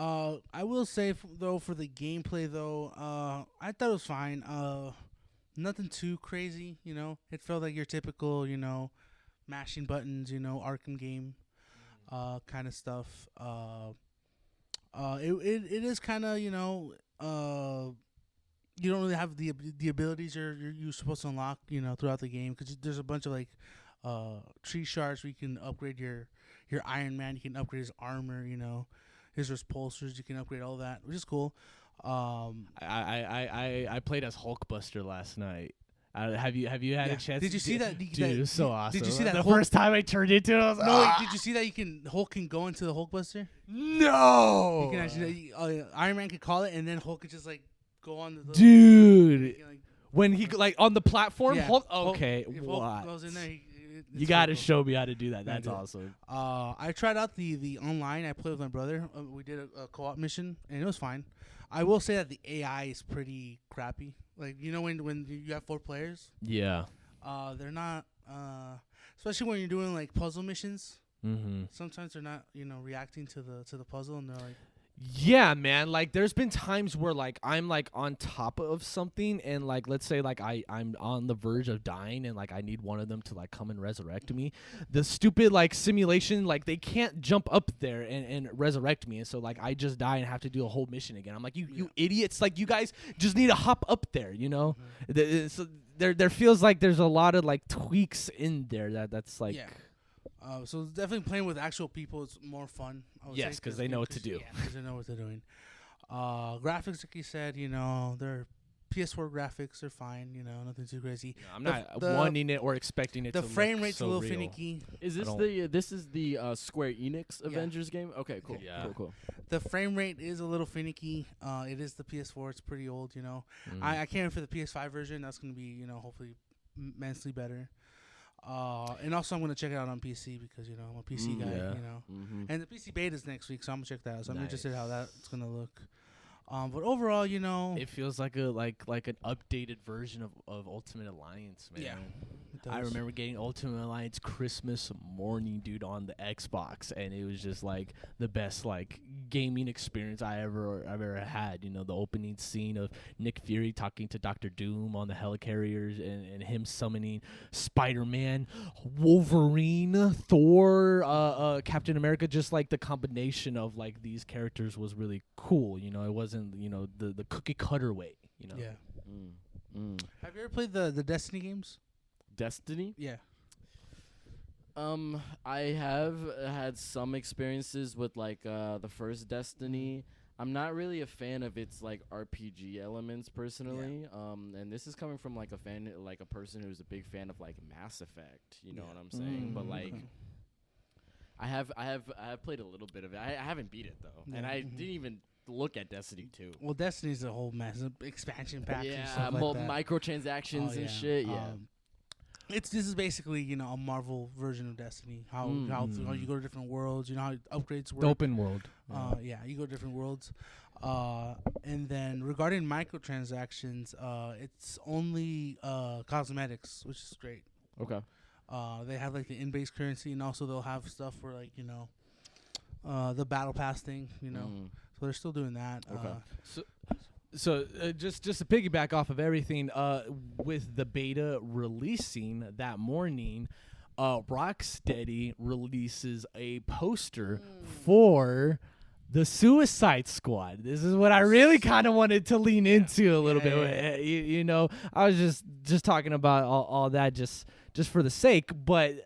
I will say though for the gameplay though, I thought it was fine. Nothing too crazy, you know. It felt like your typical, you know, mashing buttons, you know, Arkham game, kind of stuff. It is kind of, you know, you don't really have the abilities you're supposed to unlock, you know, throughout the game, because there's a bunch of like tree shards where you can upgrade your Iron Man, you can upgrade his armor, you know. His repulsors, you can upgrade all that, which is cool. I played as Hulkbuster last night. Have you had a chance? Did you see that? Dude, it was so awesome. Did you see that? The first time I turned into it, I was like, no. Did you see that Hulk can go into the Hulkbuster? No. You can actually Iron Man could call it, and then Hulk could just like go on the. Dude, when he like on the platform, Hulk. Okay, Hulk goes in there. You gotta show me how to do that. That's awesome. I tried out the online. I played with my brother. We did a co-op mission, and it was fine. I will say that the AI is pretty crappy. Like, you know, when you have 4 players. Yeah. They're not. Especially when you're doing like puzzle missions. Mm-hmm. Sometimes they're not, you know, reacting to the puzzle, and they're like. Yeah, man. Like, there's been times where like I'm like on top of something, and like let's say like I'm on the verge of dying, and like I need one of them to like come and resurrect me. The stupid like simulation, like they can't jump up there and resurrect me, and so like I just die and have to do a whole mission again. I'm like, you idiots! Like, you guys just need to hop up there, you know? Mm-hmm. So there feels like there's a lot of like tweaks in there that's like. Yeah. So definitely playing with actual people is more fun. Yes, because they know what to do. Yeah, because they know what they're doing. Graphics, like you said, you know, they're PS4 graphics are fine. You know, nothing too crazy. No, I'm not wanting it or expecting it. The to frame look rate's so a little real. finicky. Is this the Square Enix Avengers game? Okay, cool. Yeah. Cool. The frame rate is a little finicky. It is the PS4. It's pretty old. You know, I can't wait for the PS5 version. That's gonna be, you know, hopefully immensely better. And also I'm gonna check it out on PC because, you know, I'm a PC guy, you know. Mm-hmm. And the PC beta is next week, so I'm gonna check that out. So I'm interested how that's gonna look. But overall, you know, it feels like an updated version of Ultimate Alliance, man. Yeah, I remember getting Ultimate Alliance Christmas morning, dude, on the Xbox, and it was just like the best like gaming experience I've ever had. You know, the opening scene of Nick Fury talking to Doctor Doom on the helicarriers, and him summoning Spider-Man, Wolverine, Thor, Captain America. Just like the combination of like these characters was really cool. You know, it wasn't the cookie cutter way. You know. Yeah. Have you ever played the Destiny games? Destiny? Yeah. I have had some experiences with like the first Destiny. I'm not really a fan of its like RPG elements personally. Yeah. And this is coming from like a person who's a big fan of like Mass Effect. You know what I'm saying? But like, I have played a little bit of it. I haven't beat it though, and I didn't even look at Destiny 2. Well, Destiny's a whole massive expansion pack. Yeah, and stuff like that. Microtransactions and shit. Yeah. This is basically a Marvel version of Destiny. How you go to different worlds. You know how upgrades work. Open world. You go to different worlds. And then regarding microtransactions, it's only cosmetics, which is great. Okay. They have like the in-base currency, and also they'll have stuff for like the battle pass thing. So they're still doing that. Okay. So just to piggyback off of everything, with the beta releasing that morning, Rocksteady releases a poster for the Suicide Squad. This is what I really kind of wanted to lean into a little bit. Yeah. I was just talking about all that just for the sake, but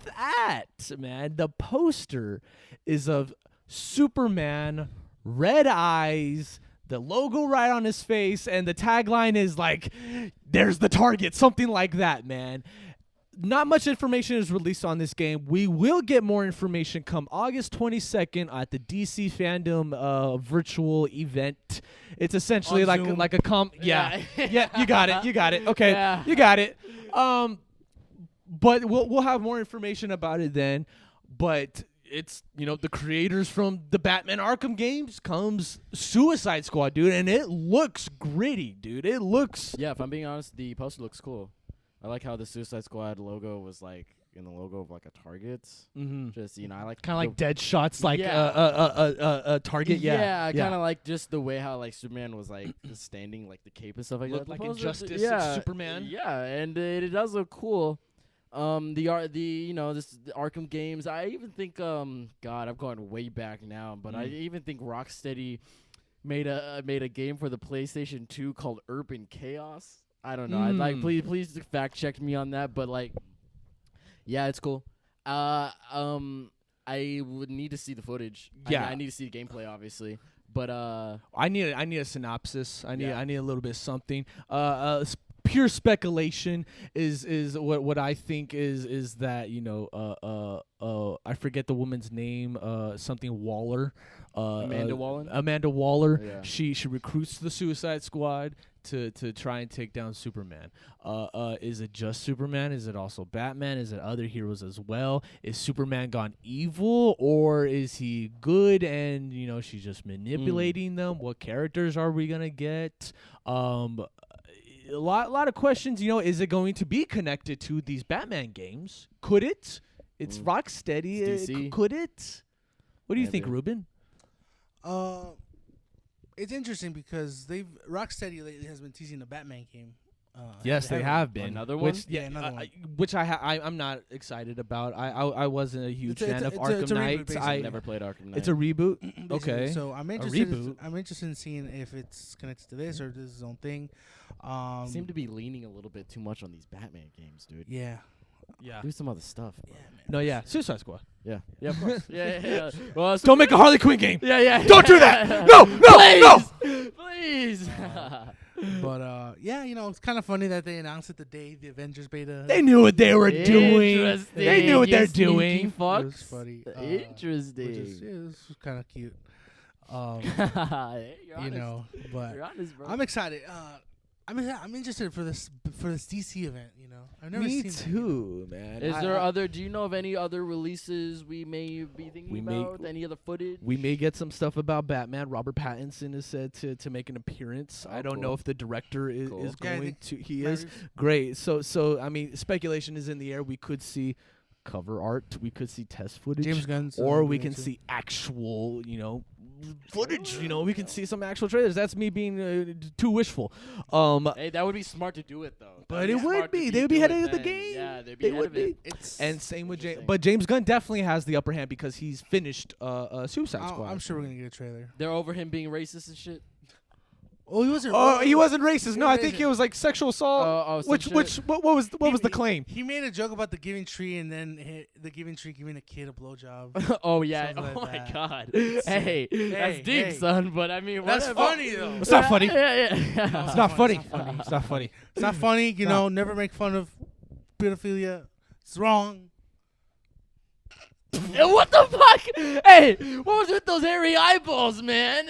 that, man, the poster is of Superman, red eyes, the logo right on his face, and the tagline is like, "There's the target," something like that, man. Not much information is released on this game. We will get more information come August 22nd at the DC Fandom virtual event. It's essentially like a yeah. You got it. Okay, yeah. You got it. But we'll have more information about it then. But it's the creators from the Batman Arkham games comes Suicide Squad, dude, and it looks gritty, dude. It looks if I'm being honest, the poster looks cool. I like how the Suicide Squad logo was like in the logo of like a target. Just I like kind of like Deadshot's like a target. Yeah, kind of like just the way how like Superman was like standing, like the cape and stuff like that. Like Injustice, Superman. Yeah, and it does look cool. The Arkham games. I even think God, I'm going way back now, but I even think Rocksteady made a game for the PlayStation 2 called Urban Chaos. I don't know. I'd like please fact check me on that, but like, yeah, it's cool. I would need to see the footage. Yeah, I need to see the gameplay, obviously. But I need a synopsis. I need a little bit of something. Pure speculation is what I think is that I forget the woman's name, something Waller, Amanda Waller. Amanda Waller. Yeah. She recruits the Suicide Squad to try and take down Superman. Is it just Superman? Is it also Batman? Is it other heroes as well? Is Superman gone evil, or is he good and she's just manipulating them? What characters are we gonna get? A lot of questions. Is it going to be connected to these Batman games? Could it? It's Rocksteady. It's DC. Could it? What do you think, Ruben? It's interesting because Rocksteady lately has been teasing the Batman game. Yes, they have been. Another one? Another one. Which I'm not excited about. I wasn't a huge fan of Arkham Knight. I never played Arkham Knight. It's a reboot. Okay. So I'm interested in seeing if it's connected to this or this is its own thing. Seem to be leaning a little bit too much on these Batman games, dude. Yeah. Do some other stuff. Yeah, man. No, yeah. Suicide Squad. Yeah, of course. yeah. Well, don't make a Harley Quinn game. Yeah. Don't do that. No. Please. But it's kind of funny that they announced it the day the Avengers beta. They knew what they were doing. They knew what they're doing. It was funny. Interesting. It was kind of cute. You're honest. But you're honest, bro. I'm excited. I'm interested for this DC event. I've never Me seen too, man. Is there other? Do you know of any other releases we may be thinking about? Any other footage? We may get some stuff about Batman. Robert Pattinson is said to make an appearance. I don't know if the director is going to. He is great. So I mean, speculation is in the air. We could see cover art. We could see test footage. James Gunn's, or we can see actual, footage. You know, we can see some actual trailers. That's me being too wishful. Hey, that would be smart to do it though. But it would be. They would be ahead of the game. Yeah, they'd be ahead of it. And same with James. But James Gunn definitely has the upper hand because he's finished Suicide Squad. I'm sure we're gonna get a trailer. They're over him being racist and shit. Oh, he wasn't. Oh, he wasn't racist. No, I think it was like sexual assault. What was the claim? He made a joke about the Giving Tree and then the Giving Tree giving a kid a blowjob. Oh yeah. Like oh my that. God. Hey, that's deep, son. But I mean, that's whatever. funny though. It's not funny. Yeah. It's not funny. It's not funny. It's not funny. You know, never make fun of pedophilia. It's wrong. What the fuck? Hey, what was with those hairy eyeballs, man?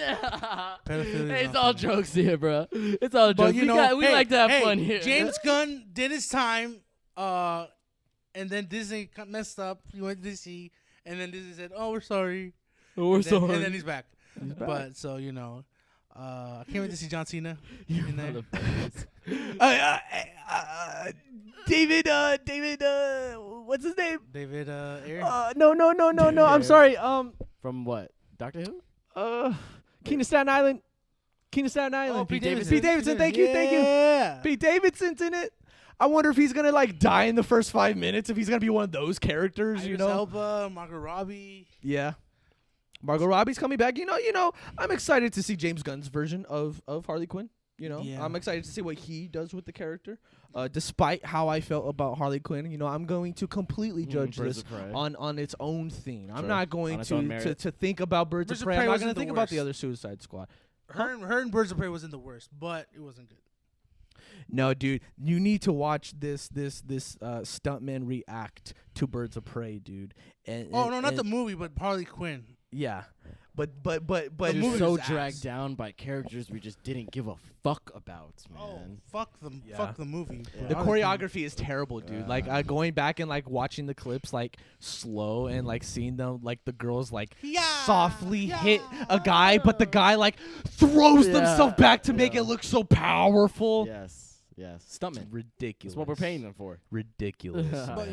Hey, it's all jokes here, bro. It's all jokes. We like to have fun here. James Gunn did his time, and then Disney messed up. He went to DC, and then Disney said, "Oh, we're sorry." We're sorry. And then he's back. But so I can't wait to see John Cena in there. David, what's his name? David Ayer. No. I'm sorry. From what? Doctor Who? King of Staten Island. Oh, Pete Davidson. Thank you. Yeah. Pete Davidson's in it. I wonder if he's gonna like die in the first 5 minutes. If he's gonna be one of those characters, Idris Elba, Margot Robbie. Yeah. Margot Robbie's coming back. You know, I'm excited to see James Gunn's version of Harley Quinn. I'm excited to see what he does with the character. Despite how I felt about Harley Quinn, I'm going to completely judge this on its own thing. I'm not going to think about Birds of Prey. I'm not going to think about the other Suicide Squad. Her and Birds of Prey wasn't the worst, but it wasn't good. No, dude, you need to watch this stuntman react to Birds of Prey, dude. Not the movie, but Harley Quinn. Yeah. But you're so dragged down by characters we just didn't give a fuck about, man. Oh, fuck the movie. Yeah. The choreography is terrible, dude. Like going back and like watching the clips like slow and like seeing them like the girls like softly hit a guy, but the guy like throws themselves back to make it look so powerful. Yes, stuntman. Ridiculous. That's what we're paying them for. Ridiculous. But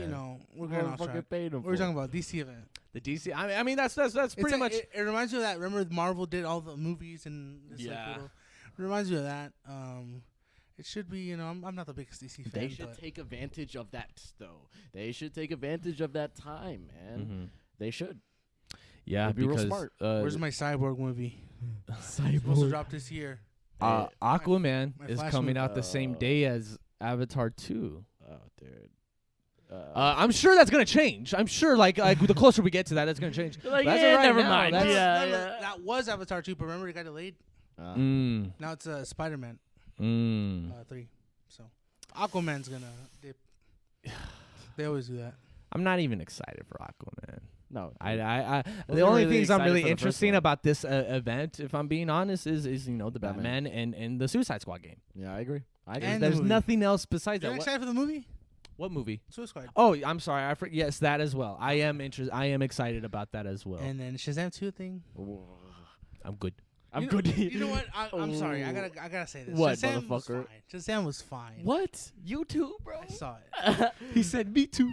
we're getting off track. We're talking about DC event. The DC. I mean, that's pretty much. It reminds me of that. Remember, Marvel did all the movies and it reminds me of that. It should be. I'm not the biggest DC fan. They should take advantage of that, though. They should take advantage of that time, man. Mm-hmm. They should. Yeah, they'd be real smart. Where's my Cyborg movie? Supposed to drop this year. Aquaman is coming out the same day as Avatar 2. Oh, dude. I'm sure that's gonna change. I'm sure, like the closer we get to that, that's gonna change. Like, never mind. That was Avatar 2, but remember it got delayed. Now it's Spider-Man 3. So Aquaman's gonna dip. They always do that. I'm not even excited for Aquaman. No, the only things I'm really interested about this event, if I'm being honest, is the Batman and the Suicide Squad game. Yeah, I agree. There's nothing else besides that. You're excited for the movie? What movie? Suicide Squad. Oh, I'm sorry. Yes, that as well. I am interested. I am excited about that as well. And then Shazam 2 thing. I'm good. I'm good. You know what? I'm sorry. I gotta say this. What, Shazam motherfucker? Shazam was fine. What? You too, bro? I saw it. He said, "Me too."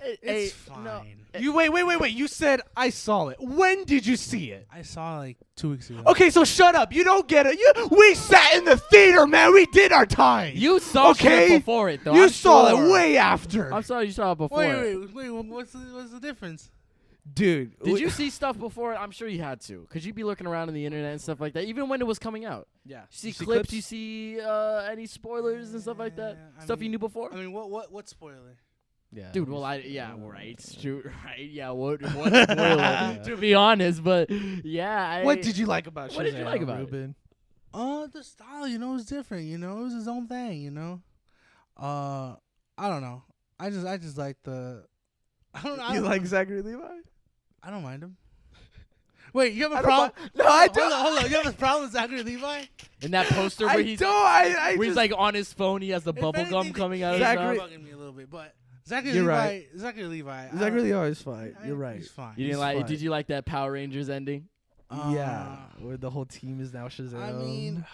It's fine. No. You wait. You said I saw it. When did you see it? I saw it like 2 weeks ago. Okay, so shut up. You don't get it. We sat in the theater, man. We did our time. You saw shit before it, though. You saw it way after. I'm sorry you saw it before. Wait. What's the difference? Dude, did you see stuff before? I'm sure you had to, because you'd be looking around on the internet and stuff like that, even when it was coming out. Yeah. You see clips? You see any spoilers and stuff like that? Stuff you knew before? I mean, what spoiler? Yeah, dude. Well, right. Shoot, right. Yeah, what spoiler? To be honest, but yeah. What did you like about Shazam? What did you like about Ruben? it? The style. It was different. It was his own thing. I don't know. I just like the. I don't know. You like Zachary Levi? I don't mind him. Wait, you have a problem? No, I don't. Hold on. You have a problem with Zachary Levi? In that poster where he's he's like on his phone, he has the bubble gum coming out of his mouth. He's bugging me a little bit, but Zachary Levi. Right. Zachary Levi is fine. You're right. He's fine. You didn't like? Did you like that Power Rangers ending? Yeah, where the whole team is now Shazam. I mean,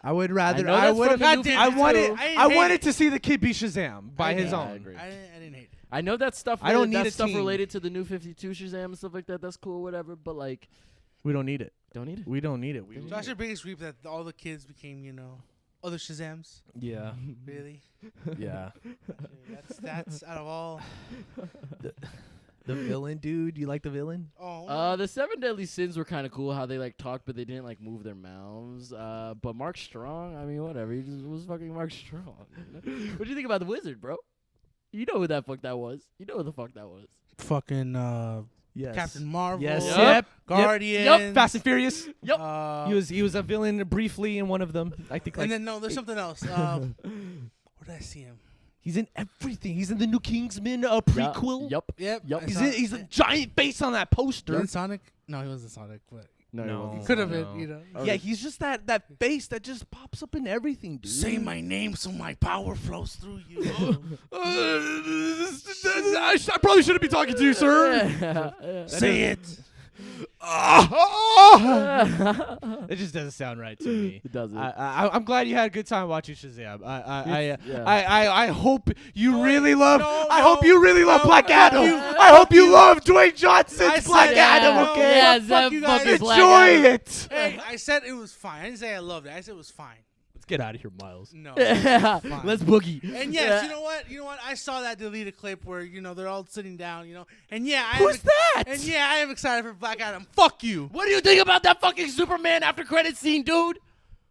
I would rather. I wanted to see the kid be Shazam by his own. I didn't hate it. I know that stuff. I don't need that a stuff team related to the new 52 Shazam and stuff like that. That's cool, whatever. But like, we don't need it. Don't need it. We don't need it. So that's your biggest gripe, that all the kids became, other Shazams. Yeah. Really? Yeah. That's out of all. The villain, dude. You like the villain? Oh. The 7 Deadly Sins were kind of cool. How they like talked, but they didn't like move their mouths. But Mark Strong, I mean, whatever. He just was fucking Mark Strong. What do you think about the Wizard, bro? You know who the fuck that was. Fucking Yes. Captain Marvel. Yes. Yep. Guardians. Yep. Fast and Furious. Yep. He was a villain briefly in one of them. I think. And then there's something else. Where did I see him? He's in everything. He's in the new Kingsman prequel. Yep. Yep. He's a giant face on that poster. In Sonic? No, he wasn't Sonic, but No. he could have no. been. Yeah, he's just that face that just pops up in everything, dude. Say my name so my power flows through you. I probably shouldn't be talking to you, sir. Say it. It just doesn't sound right to me. It doesn't. I'm glad you had a good time watching Shazam. I hope you really love. I hope you really love Black Adam. I hope you love Dwayne Johnson's Black Adam. Okay, Yeah, fuck you guys. enjoy it. Hey, I said it was fine. I didn't say I loved it. I said it was fine. Let's get out of here, Miles. No. Let's boogie. And yes, you know what? I saw that deleted clip where they're all sitting down. And yeah, Who's that? And yeah, I am excited for Black Adam. Fuck you. What do you think about that fucking Superman after credit scene, dude?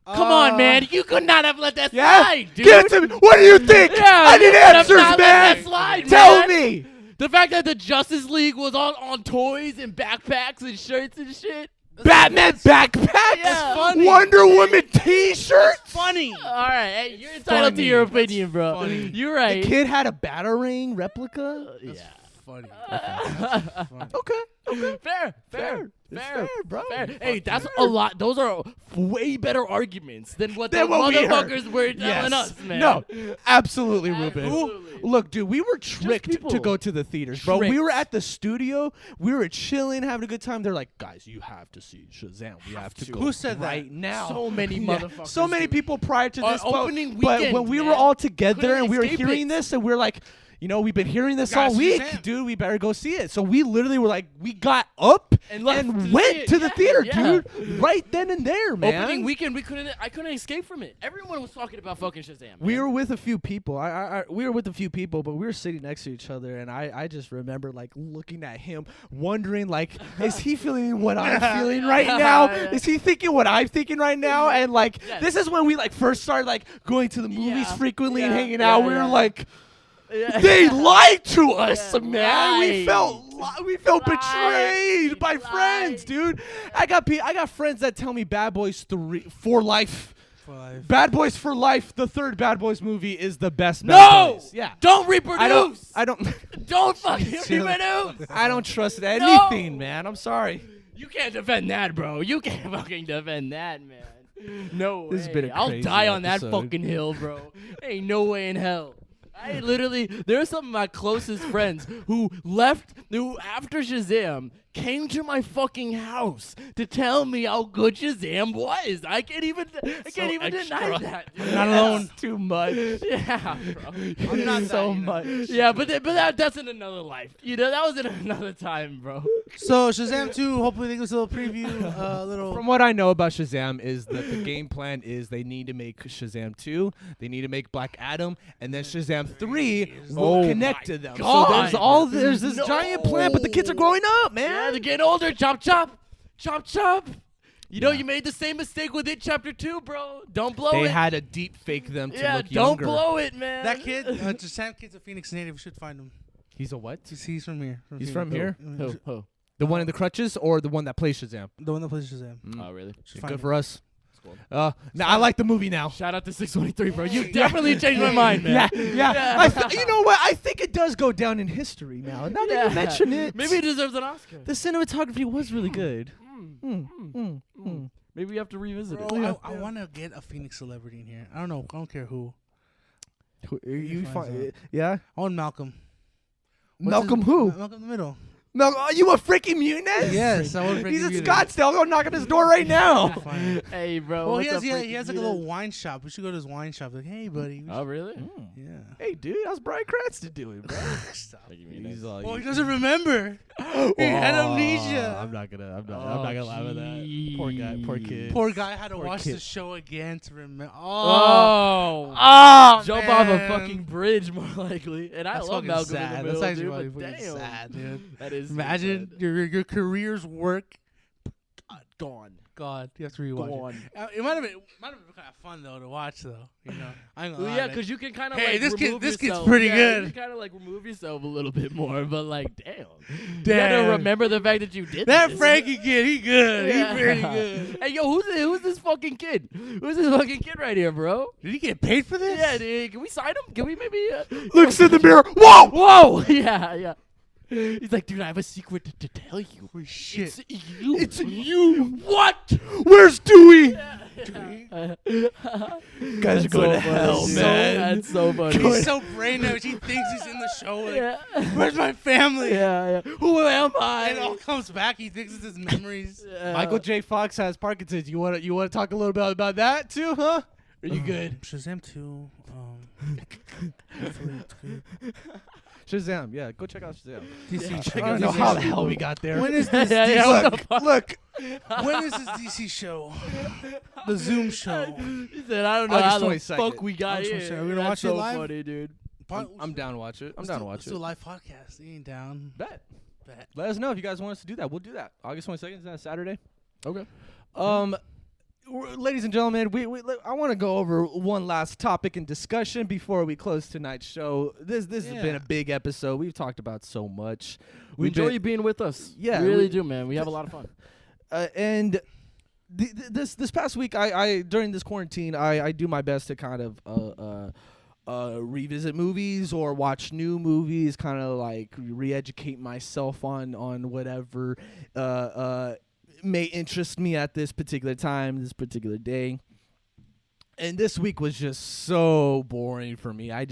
Come on, man. You could not have let that slide, dude. Give it to me. What do you think? Yeah, I need you could have answers, not let man. that slide, Tell man. me. The fact that the Justice League was on toys and backpacks and shirts and shit. Batman backpack. Yeah. Funny. Wonder Woman T-shirt. Funny. All right, hey, you're entitled to your opinion, bro. funny. You're right. The kid had a Batarang replica. That's funny. Okay. Fair, It's fair, bro. Fair. Hey, that's a lot. Those are way better arguments than what the Than what we heard. motherfuckers were telling us, man. No, absolutely, Ruben. Absolutely. Look, dude, we were tricked people. to go to the theaters, bro. We Tricked. were at the studio. We were chilling, having a good time. They're like, guys, you have to see Shazam. We have to go Who said that? right now. So many Yeah. motherfuckers. So many dude. people prior to On this. opening but weekend, when we were man. all together Couldn't and we were escape hearing it. this, and we were like, we've been hearing this Guys, all week, Shazam. dude. We better go see it. So we literally were like, we got up And left to see went it. to the Yeah, theater, yeah. dude. Right then and there, man. Opening weekend, I couldn't escape from it. Everyone was talking about fucking Shazam. Man. We were with a few people. We were with a few people, but we were sitting next to each other, and I just remember like looking at him, wondering like, is he feeling what I'm feeling right now? Yeah. Is he thinking what I'm thinking right now? And like, Yes. this is when we like first started like going to the movies Yeah. frequently and Yeah. hanging out. Yeah, We were yeah. like, Yeah. they lied to us, Yeah, man. We lied. felt Lied. betrayed by Lied. friends, dude. I got friends that tell me Bad Boys 3 for life. Bad Boys for Life, the third Bad Boys movie, is the best. Bad No! Boys. Yeah. Don't reproduce! I don't Don't fucking reproduce! I don't trust anything, man. I'm sorry. You can't defend that, bro. You can't fucking defend that, man. No This has way. been a I'll crazy die on that episode. fucking hill, bro. Ain't no way in hell. There are some of my closest friends who after Shazam came to my fucking house to tell me how good Shazam was. I can't even deny that. I'm not alone. Too much. Yeah, bro. I'm not so that, much. Yeah, but that's in another life. That was in another time, bro. So Shazam 2, hopefully they give us a little preview, little. From what I know about Shazam is that the game plan is they need to make Shazam 2, they need to make Black Adam, and then Shazam 3 will Oh connect my to them. God. So there's this No. giant plan, but the kids are growing up, man. Yeah, they're getting older. Chop, chop. Chop, chop. You made the same mistake with it, Chapter 2, bro. Don't blow They it. had to deep fake them to Yeah, look don't younger. blow it, man. That kid, Shazam kid's a Phoenix native. We should find him. He's a what? He's from here. He's from here? Who? The one in the crutches or the one that plays Shazam? The one that plays Shazam. Oh, really? Should find Good him. for us. Cool. Now I like the movie now. Shout out to 623, bro. You definitely changed my mind, man. Yeah. You know what? I think it does go down in history now. Now that you mention it, Maybe it deserves an Oscar. the cinematography was really good. Maybe we have to revisit it. Bro, I want to get a Phoenix celebrity in here. I don't know. I don't care who. You Find yeah, I want Malcolm. Malcolm who? Malcolm in the Middle. No, are you a freaking Munez? Yes, I want. He's in Scottsdale. I'll go knock on his door right now. Hey, bro. Well, what's he has like a Munez? little wine shop. We should go to his wine shop. Like, hey, buddy. Oh, really? Yeah. Hey, dude, how's Brian Cranston doing, bro? Stop. He's all, Well, he doesn't remember. He had amnesia. I'm not gonna lie with that. Poor guy, poor kid. Poor guy had to Poor watch kid. the show again to remember. Oh, jump off a man. fucking bridge, more likely. And I That's love fucking Malcolm sad. in the Middle, That's dude. actually But fucking damn, sad, dude. that is Imagine sad. your career's work. Gone. God, you have to rewatch Gone. it. It might have been kind of fun though to watch though. You know, I ain't gonna Well, lie, yeah, man. because you can kind of Hey, like this remove kid's yourself. pretty Yeah, good. You kind of like remove yourself a little bit more, but like, damn. You Damn. gotta remember the fact that you did That this. Frankie kid, he good. Yeah. He pretty good. Hey, yo, who's this fucking kid? Who's this fucking kid right here, bro? Did he get paid for this? Yeah, dude. Can we sign him? Can we maybe? Looks in the mirror. Whoa! Whoa! Yeah, yeah. He's like, dude, I have a secret to tell you. Holy shit. It's you. It's you. What? Where's Dewey? Guys are That's going to funny, hell, dude. man. That's so funny. He's so brainwashed. He thinks he's in the show. Like, Yeah. where's my family? Yeah, yeah. Who am I? And it all comes back. He thinks it's his memories. Yeah. Michael J. Fox has Parkinson's. You want to talk a little bit about that too, huh? Are you good? Shazam 2. Hopefully it's good. Shazam, yeah, go check out Shazam. DC I don't know how the hell we got there. When is this Yeah, yeah, DC? what the fuck? Look, When is this DC show? The Zoom show. He said, I don't know August how the 22nd. fuck we got August here. 22nd. Are we gonna That's watch it so live? funny, dude. I'm down to watch it. I'm down to watch Let's do a it. live podcast. He ain't down. Bet. Bet. Let us know if you guys want us to do that. We'll do that. August 22nd, is that Saturday? Okay. Ladies and gentlemen, I want to go over one last topic in discussion before we close tonight's show. This has been a big episode. We've talked about so much. We enjoy you being with us. Yeah, we really we- do, man. We have a lot of fun. And this past week, I during this quarantine, I do my best to kind of revisit movies or watch new movies, kind of like re-educate myself on whatever may interest me at this particular time, this particular day. And this week was just so boring for me. I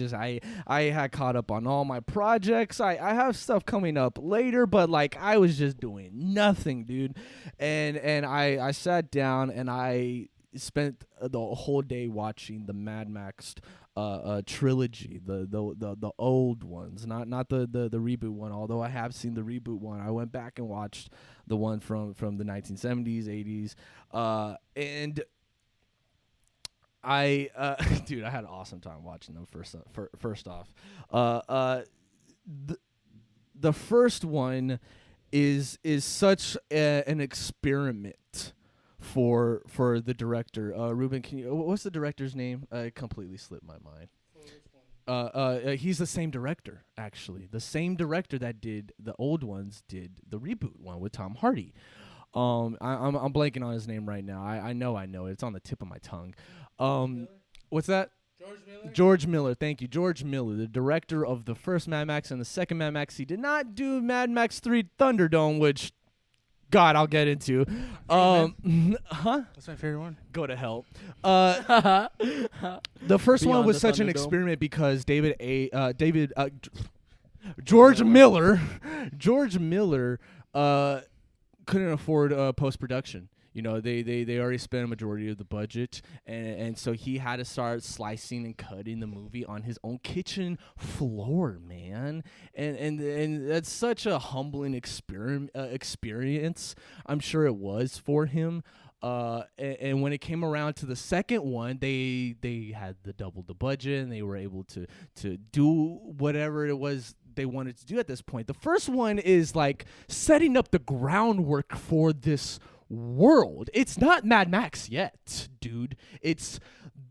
had caught up on all my projects. I have stuff coming up later, but like I was just doing nothing, dude. And I sat down and I spent the whole day watching the Mad Max trilogy, the old ones, not the reboot one. Although I have seen the reboot one, I went back and watched the one from the 1970s, 80s, and I dude, I had an awesome time watching them. First off, the first one is such an experiment for the director. Ruben, what's the director's name? It completely slipped my mind. He's the same director, actually. The same director that did the old ones did the reboot one with Tom Hardy. I'm blanking on his name right now. I know it. It's on the tip of my tongue. What's that? George Miller. Thank you, George Miller, the director of the first Mad Max and the second Mad Max. He did not do Mad Max 3 Thunderdome, which, God, I'll get into. Huh? That's my favorite one. Go to hell. The first one Beyond was the such an Thunderdome. experiment because George Miller couldn't afford post-production. You know, they already spent a majority of the budget, and so he had to start slicing and cutting the movie on his own kitchen floor, man. And that's such a humbling experience. I'm sure it was for him. And when it came around to the second one, they had double the budget, and they were able to do whatever it was they wanted to do at this point. The first one is like setting up the groundwork for this world. It's not Mad Max yet, dude. It's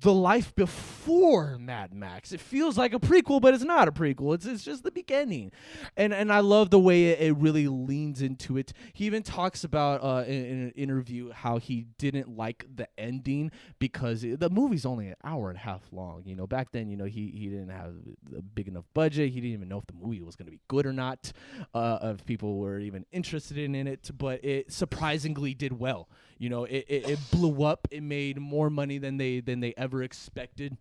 the life before Mad Max. It feels like a prequel, but it's not a prequel. It's just the beginning. And I love the way it really leans into it. He even talks about in an interview how he didn't like the ending because the movie's only an hour and a half long. You know, back then, you know, he didn't have a big enough budget. He didn't even know if the movie was going to be good or not, if people were even interested in it. But it surprisingly did well. You know, it blew up. It made more money than they ever expected.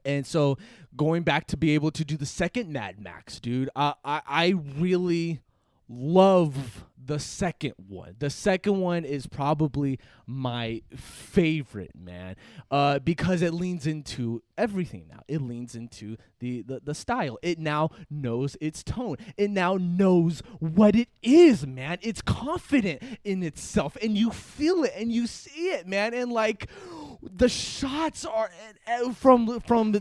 And so going back to be able to do the second Mad Max, dude, I really love the second one. The second one is probably my favorite, man, because it leans into everything now. It leans into the style. It now knows its tone. It now knows what it is, man. It's confident in itself, and you feel it and you see it, man. And like the shots are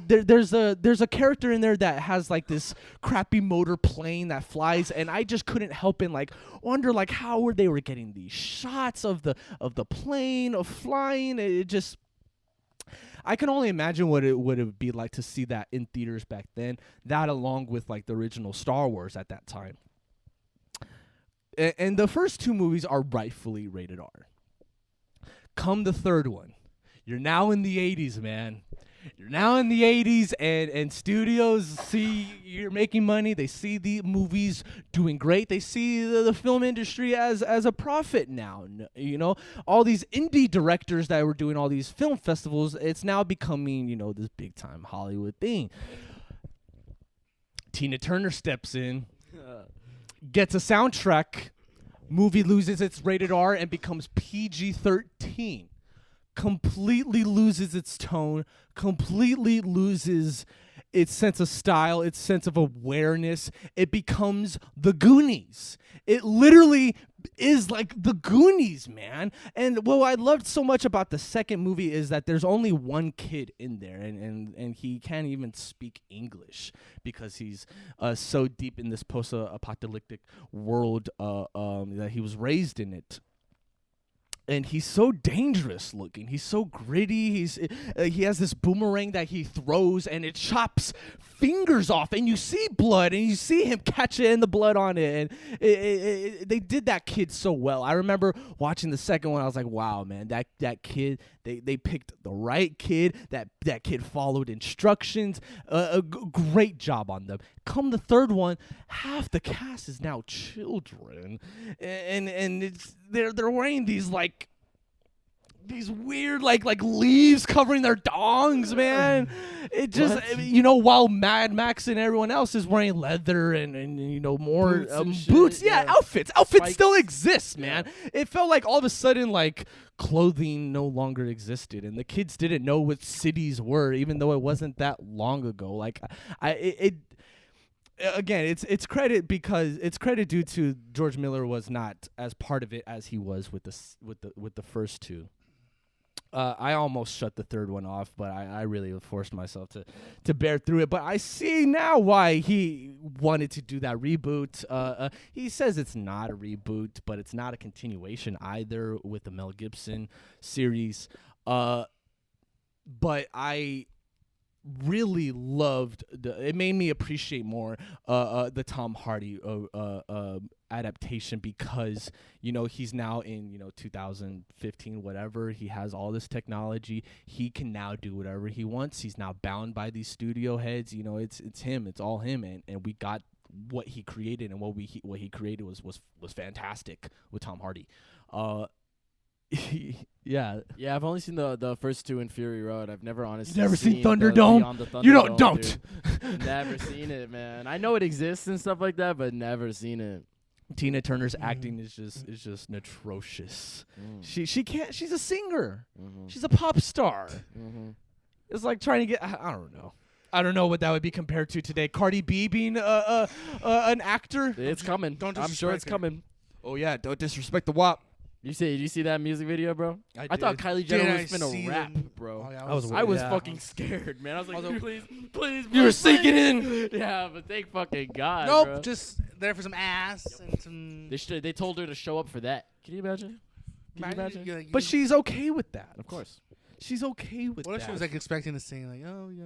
there's a character in there that has like this crappy motor plane that flies, and I just couldn't help and like wonder like how they were getting these shots of the plane of flying. It just, I can only imagine what it would be like to see that in theaters back then. That along with like the original Star Wars at that time. And the first two movies are rightfully rated R. Come the third one. You're now in the 80s, man. You're now in the 80s, and studios see you're making money. They see the movies doing great. They see the film industry as a profit now. You know, all these indie directors that were doing all these film festivals, it's now becoming, you know, this big-time Hollywood thing. Tina Turner steps in, gets a soundtrack. Movie loses its rated R and becomes PG-13. Completely loses its tone, completely loses its sense of style, its sense of awareness. It becomes the Goonies. It literally is like the Goonies, man. And what I loved so much about the second movie is that there's only one kid in there, and he can't even speak English because he's so deep in this post-apocalyptic world that he was raised in it. And he's so dangerous looking. He's so gritty. He has this boomerang that he throws, and it chops fingers off. And you see blood, and you see him catch it and the blood on it. And they did that kid so well. I remember watching the second one. I was like, wow, man, that kid. They picked the right kid. That kid followed instructions. Great job on them. Come the third one, half the cast is now children, and it's they're wearing these like these weird like leaves covering their dongs, man. It just while Mad Max and everyone else is wearing leather and you know more boots, outfits Spikes. Still exist, man. It felt like all of a sudden like clothing no longer existed, and the kids didn't know what cities were, even though it wasn't that long ago. Like again, it's credit because it's credit due to George Miller was not as part of it as he was with the first two. I almost shut the third one off, but I really forced myself to bear through it. But I see now why he wanted to do that reboot. He says it's not a reboot, but it's not a continuation either with the Mel Gibson series. But I really loved it made me appreciate more the Tom Hardy adaptation, because he's now in 2015 whatever. He has all this technology. He can now do whatever he wants. He's now bound by these studio heads. It's him. It's all him, and we got what he created, and what he created was fantastic with Tom Hardy. Yeah. I've only seen the first two in Fury Road. I've never honestly never seen Thunderdome. You don't. Never seen it, man. I know it exists and stuff like that, but never seen it. Tina Turner's acting is just atrocious. She's a singer. She's a pop star. It's like trying to get, I don't know. I don't know what that would be compared to today. Cardi B being an actor. It's coming. I'm sure it's coming. Oh yeah, don't disrespect the WAP. Did you see that music video, bro? I thought Kylie Jenner was finna rap, bro. I was fucking scared, man. I was like, please. You were sinking in. Yeah, but thank fucking God, Nope, bro. just there for some ass and some. They told her to show up for that. Can you imagine? But she's okay with that. Of course. She's okay with that. What if she was like expecting to sing like, oh yeah.